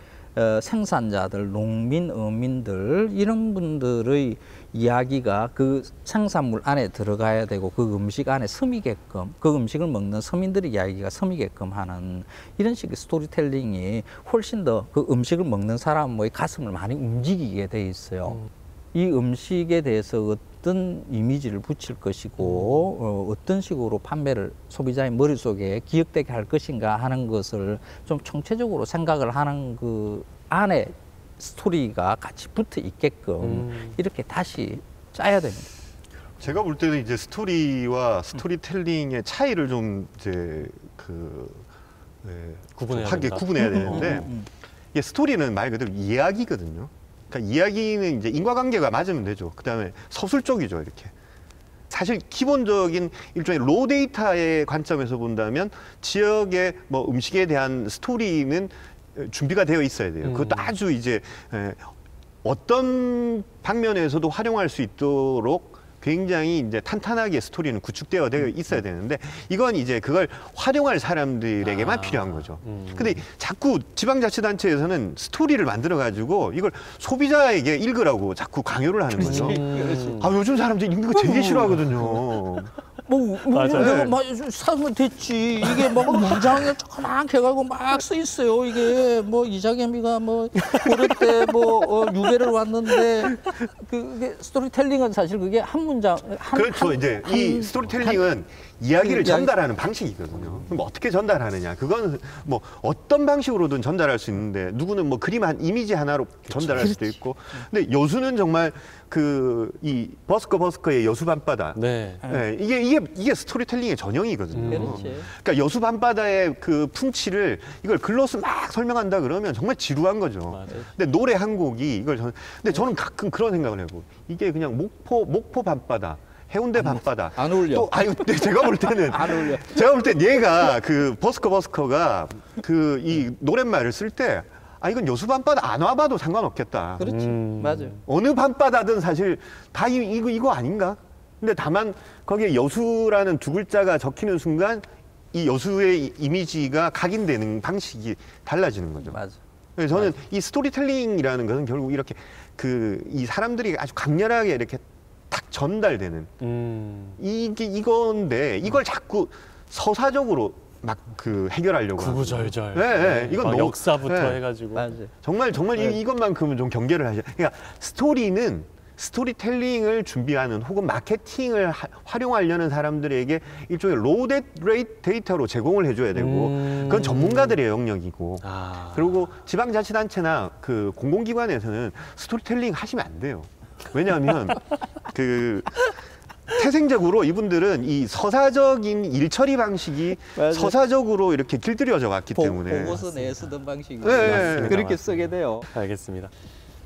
생산자들, 농민, 어민들 이런 분들의 이야기가 그 생산물 안에 들어가야 되고 그 음식 안에 스미게끔, 그 음식을 먹는 서민들의 이야기가 스미게끔 하는 이런 식의 스토리텔링이 훨씬 더 그 음식을 먹는 사람의 가슴을 많이 움직이게 돼 있어요. 이 음식에 대해서 어떤 이미지를 붙일 것이고 어떤 식으로 판매를 소비자의 머릿속에 기억되게 할 것인가 하는 것을 좀 총체적으로 생각을 하는 그 안에 스토리가 같이 붙어 있게끔 이렇게 다시 짜야 됩니다. 제가 볼 때는 이제 스토리와 스토리텔링의 차이를 좀 이제 구분해야 하게 된다. 구분해야 되는데 이게 스토리는 말 그대로 이야기거든요. 그러니까 이야기는 이제 인과관계가 맞으면 되죠. 그다음에 서술적이죠, 이렇게. 사실 기본적인 일종의 로 데이터의 관점에서 본다면 지역의 뭐 음식에 대한 스토리는 준비가 되어 있어야 돼요. 그것도 아주 이제 어떤 방면에서도 활용할 수 있도록 굉장히 이제 탄탄하게 스토리는 구축되어 있어야 되는데 이건 이제 그걸 활용할 사람들에게만 필요한 거죠. 근데 자꾸 지방자치단체에서는 스토리를 만들어 가지고 이걸 소비자에게 읽으라고 자꾸 강요를 하는 거죠. 아, 요즘 사람들이 읽는 거 되게 싫어하거든요. 내가 막 사면 됐지. 이게 뭐 문장에 조그맣게 해가지고 막 써 있어요. 이게 뭐 이자겸이가 뭐 고려 때 뭐 유배를 왔는데 그게 스토리텔링은 사실 그게 한 문장. 그렇죠. 이제 이 스토리텔링은 이야기를 전달하는 방식이거든요. 그럼 어떻게 전달하느냐? 그건 뭐 어떤 방식으로든 전달할 수 있는데 누구는 뭐 그림 한 이미지 하나로 전달할 수도 있고. 근데 여수는 정말 이 버스커의 여수 밤바다. 네. 네, 이게 스토리텔링의 전형이거든요. 그렇지. 그러니까 여수 밤바다의 그 풍치를 이걸 글로서 막 설명한다 그러면 정말 지루한 거죠. 맞아요. 근데 노래 한 곡이 근데 저는 가끔 그런 생각을 해보고 이게 그냥 목포 밤바다. 해운대 밤바다. 안 어울려. 또, 근데 제가 볼 때는. 안 어울려. 제가 볼 땐 얘가 버스커가 이 노랫말을 쓸 때, 이건 여수 밤바다 안 와봐도 상관없겠다. 그렇지. 맞아요. 어느 밤바다든 사실 다 이거 아닌가? 근데 다만 거기에 여수라는 두 글자가 적히는 순간 이 여수의 이미지가 각인되는 방식이 달라지는 거죠. 맞아. 그래서 저는 이 스토리텔링이라는 것은 결국 이렇게 이 사람들이 아주 강렬하게 이렇게 딱 전달되는 이건데 이걸 자꾸 서사적으로 막 해결하려고 구구절절. 네, 이건 너무 역사부터 네. 해가지고. 맞아. 정말 이것만큼은 좀 경계를 하셔야. 그러니까 스토리텔링을 준비하는 혹은 마케팅을 활용하려는 사람들에게 일종의 로우 데이터로 제공을 해줘야 되고 그건 전문가들의 영역이고 그리고 지방자치단체나 공공기관에서는 스토리텔링 하시면 안 돼요. 왜냐하면 태생적으로 이분들은 이 서사적인 일처리 방식이 맞아요. 서사적으로 이렇게 길들여져 왔기 때문에 보고서 내 쓰던 방식이 네. 그렇게 쓰게 돼요. 알겠습니다.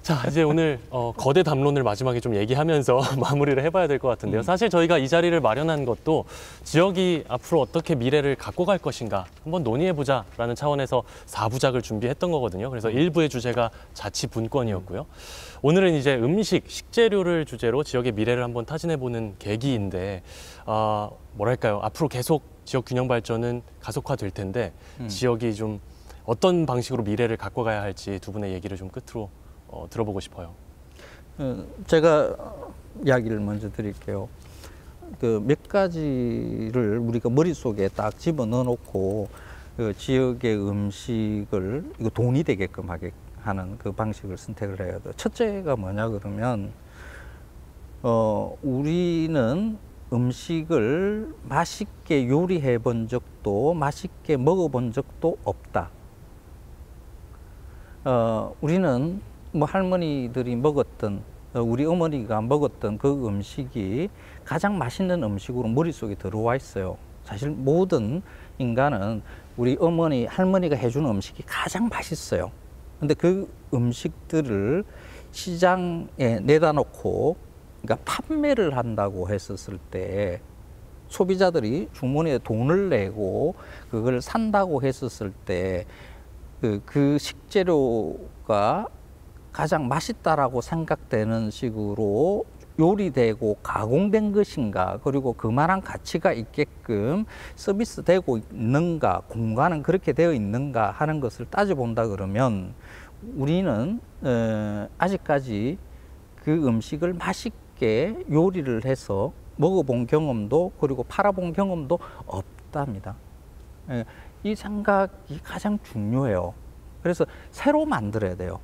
자, 이제 오늘 거대 담론을 마지막에 좀 얘기하면서 마무리를 해봐야 될 것 같은데요. 사실 저희가 이 자리를 마련한 것도 지역이 앞으로 어떻게 미래를 갖고 갈 것인가 한번 논의해보자라는 차원에서 4부작을 준비했던 거거든요. 그래서 1부의 주제가 자치분권이었고요. 오늘은 이제 식재료를 주제로 지역의 미래를 한번 타진해보는 계기인데 뭐랄까요. 앞으로 계속 지역 균형 발전은 가속화될 텐데 지역이 좀 어떤 방식으로 미래를 갖고 가야 할지 두 분의 얘기를 좀 끝으로 들어보고 싶어요. 제가 이야기를 먼저 드릴게요. 몇 가지를 우리가 머릿속에 딱 집어넣어 놓고 지역의 음식을 이거 돈이 되게끔 하는 그 방식을 선택을 해야 돼요. 첫째가 뭐냐 그러면 우리는 음식을 맛있게 요리해 본 적도 맛있게 먹어본 적도 없다. 우리는 뭐 할머니들이 먹었던 우리 어머니가 먹었던 그 음식이 가장 맛있는 음식으로 머릿속에 들어와 있어요. 사실 모든 인간은 우리 어머니, 할머니가 해준 음식이 가장 맛있어요. 근데 그 음식들을 시장에 내다 놓고 그러니까 판매를 한다고 했었을 때 소비자들이 주머니에 돈을 내고 그걸 산다고 했었을 때 그 식재료가 가장 맛있다라고 생각되는 식으로 요리되고 가공된 것인가, 그리고 그만한 가치가 있게끔 서비스되고 있는가, 공간은 그렇게 되어 있는가 하는 것을 따져본다 그러면 우리는 아직까지 그 음식을 맛있게 요리를 해서 먹어본 경험도 그리고 팔아본 경험도 없답니다. 이 생각이 가장 중요해요. 그래서 새로 만들어야 돼요.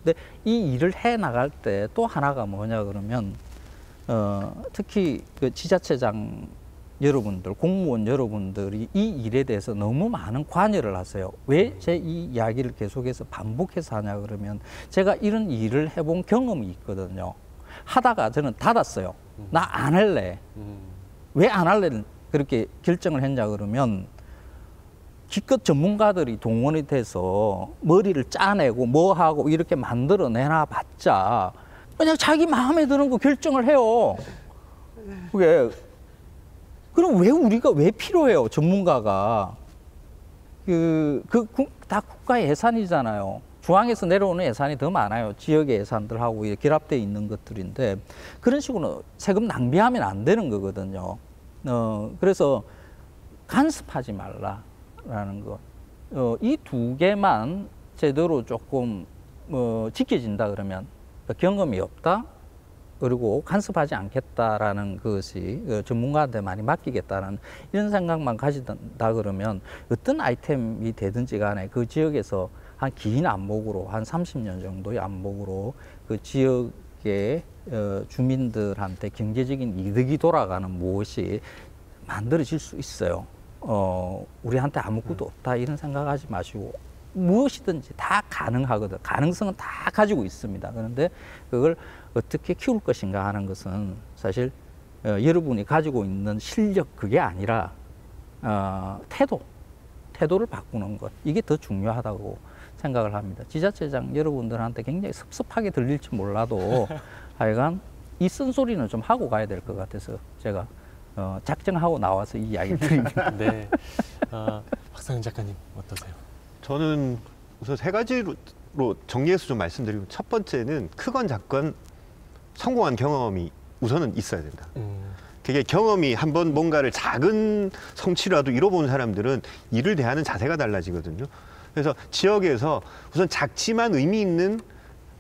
근데 이 일을 해 나갈 때 또 하나가 뭐냐 그러면 특히 그 지자체장 여러분들, 공무원 여러분들이 이 일에 대해서 너무 많은 관여를 하세요. 왜 제 이 이야기를 계속해서 반복해서 하냐 그러면 제가 이런 일을 해본 경험이 있거든요. 하다가 저는 닫았어요. 나 안 할래. 왜 안 할래 그렇게 결정을 했냐 그러면 기껏 전문가들이 동원이 돼서 머리를 짜내고 뭐 하고 이렇게 만들어내나 봤자 그냥 자기 마음에 드는 거 결정을 해요. 그게 그럼 왜 우리가 왜 필요해요? 전문가가 다 국가의 예산이잖아요. 중앙에서 내려오는 예산이 더 많아요. 지역의 예산들하고 결합되어 있는 것들인데 그런 식으로 세금 낭비하면 안 되는 거거든요. 그래서 간섭하지 말라라는 거. 이 두 개만 제대로 조금 지켜진다 그러면 경험이 없다. 그리고 간섭하지 않겠다라는 것이 전문가한테 많이 맡기겠다는 이런 생각만 가진다 그러면 어떤 아이템이 되든지 간에 그 지역에서 한 긴 안목으로 한 30년 정도의 안목으로 그 지역의 주민들한테 경제적인 이득이 돌아가는 무엇이 만들어질 수 있어요. 우리한테 아무것도 없다 이런 생각하지 마시고 무엇이든지 다 가능하거든. 가능성은 다 가지고 있습니다. 그런데 그걸 어떻게 키울 것인가 하는 것은 사실 여러분이 가지고 있는 실력 그게 아니라 태도를 바꾸는 것 이게 더 중요하다고 생각을 합니다. 지자체장 여러분들한테 굉장히 섭섭하게 들릴지 몰라도 하여간 이 쓴소리는 좀 하고 가야 될 것 같아서 제가 작정하고 나와서 이 이야기 드립니다. 네. 박상현 작가님 어떠세요? 저는 우선 세 가지로 정리해서 좀 말씀드리면 첫 번째는 크건 작건 성공한 경험이 우선은 있어야 된다. 되게 경험이 한번 뭔가를 작은 성취라도 이뤄본 사람들은 일을 대하는 자세가 달라지거든요. 그래서 지역에서 우선 작지만 의미 있는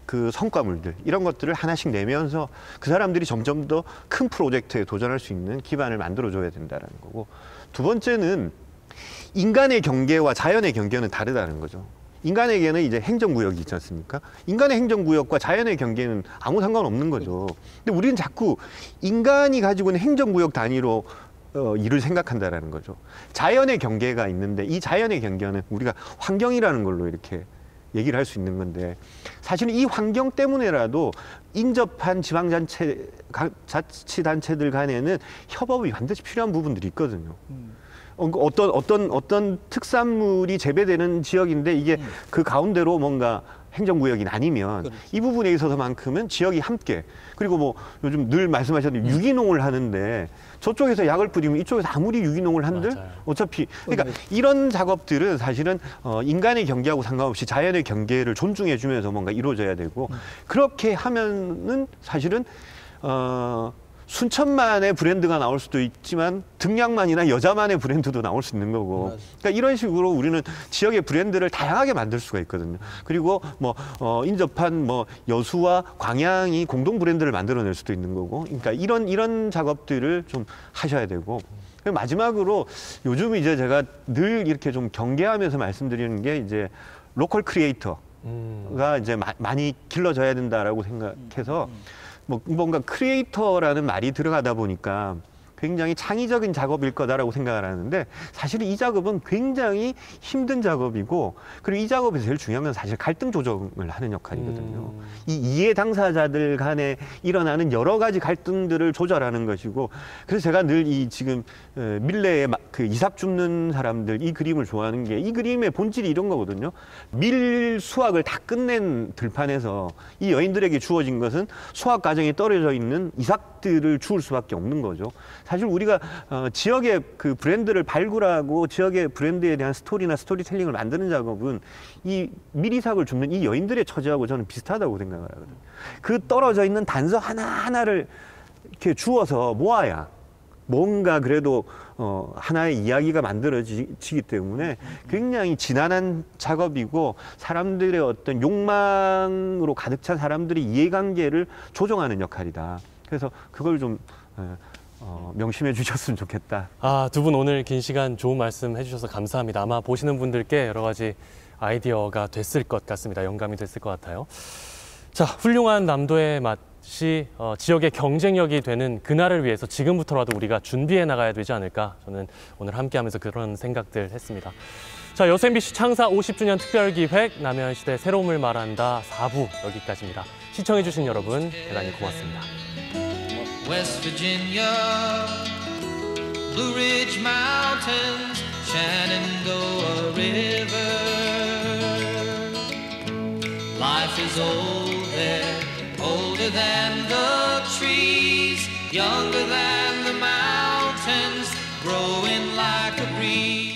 그 성과물들 이런 것들을 하나씩 내면서 그 사람들이 점점 더 큰 프로젝트에 도전할 수 있는 기반을 만들어줘야 된다는 거고, 두 번째는 인간의 경계와 자연의 경계는 다르다는 거죠. 인간에게는 이제 행정구역이 있지 않습니까? 인간의 행정구역과 자연의 경계는 아무 상관없는 거죠. 근데 우리는 자꾸 인간이 가지고 있는 행정구역 단위로 일을 생각한다라는 거죠. 자연의 경계가 있는데 이 자연의 경계는 우리가 환경이라는 걸로 이렇게 얘기를 할 수 있는 건데 사실은 이 환경 때문에라도 인접한 지방자치단체들 간에는 협업이 반드시 필요한 부분들이 있거든요. 어떤 특산물이 재배되는 지역인데 이게 그 가운데로 뭔가 행정구역이 나뉘면 그렇지. 이 부분에 있어서만큼은 지역이 함께, 그리고 뭐 요즘 늘 말씀하셨는데 유기농을 하는데 저쪽에서 약을 뿌리면 이쪽에서 아무리 유기농을 한들 맞아요. 어차피 그러니까 이런 작업들은 사실은 인간의 경계하고 상관없이 자연의 경계를 존중해 주면서 뭔가 이루어져야 되고 그렇게 하면은 사실은 순천만의 브랜드가 나올 수도 있지만 등량만이나 여자만의 브랜드도 나올 수 있는 거고, 그러니까 이런 식으로 우리는 지역의 브랜드를 다양하게 만들 수가 있거든요. 그리고 뭐 인접한 뭐 여수와 광양이 공동 브랜드를 만들어낼 수도 있는 거고, 그러니까 이런 작업들을 좀 하셔야 되고, 마지막으로 요즘 이제 제가 늘 이렇게 좀 경계하면서 말씀드리는 게 이제 로컬 크리에이터가 이제 많이 길러져야 된다라고 생각해서. 뭔가 크리에이터라는 말이 들어가다 보니까 굉장히 창의적인 작업일 거다라고 생각을 하는데 사실은 이 작업은 굉장히 힘든 작업이고, 그리고 이 작업에서 제일 중요한 건 사실 갈등 조정을 하는 역할이거든요. 이 이해 당사자들 간에 일어나는 여러 가지 갈등들을 조절하는 것이고, 그래서 제가 늘 이 지금 밀레에 그 이삭 줍는 사람들 이 그림을 좋아하는 게 이 그림의 본질이 이런 거거든요. 밀 수확을 다 끝낸 들판에서 이 여인들에게 주어진 것은 수확 과정에 떨어져 있는 이삭들을 주울 수밖에 없는 거죠. 사실 우리가 지역의 그 브랜드를 발굴하고 지역의 브랜드에 대한 스토리나 스토리텔링을 만드는 작업은 이 미리삭을 줍는 이 여인들의 처지하고 저는 비슷하다고 생각을 하거든요. 그 떨어져 있는 단서 하나하나를 이렇게 주워서 모아야 뭔가 그래도 하나의 이야기가 만들어지기 때문에 굉장히 지난한 작업이고 사람들의 어떤 욕망으로 가득 찬 사람들의 이해관계를 조정하는 역할이다. 그래서 그걸 좀 명심해 주셨으면 좋겠다. 두 분 오늘 긴 시간 좋은 말씀 해주셔서 감사합니다. 아마 보시는 분들께 여러 가지 아이디어가 됐을 것 같습니다. 영감이 됐을 것 같아요. 자, 훌륭한 남도의 맛이 지역의 경쟁력이 되는 그날을 위해서 지금부터라도 우리가 준비해 나가야 되지 않을까, 저는 오늘 함께하면서 그런 생각들 했습니다. 자, 여수 MBC 창사 50주년 특별기획 남해안시대 새로움을 말한다 4부 여기까지입니다. 시청해주신 여러분 대단히 고맙습니다. West Virginia, Blue Ridge Mountains, Shenandoah River. Life is old there, older than the trees, younger than the mountains, growing like a breeze.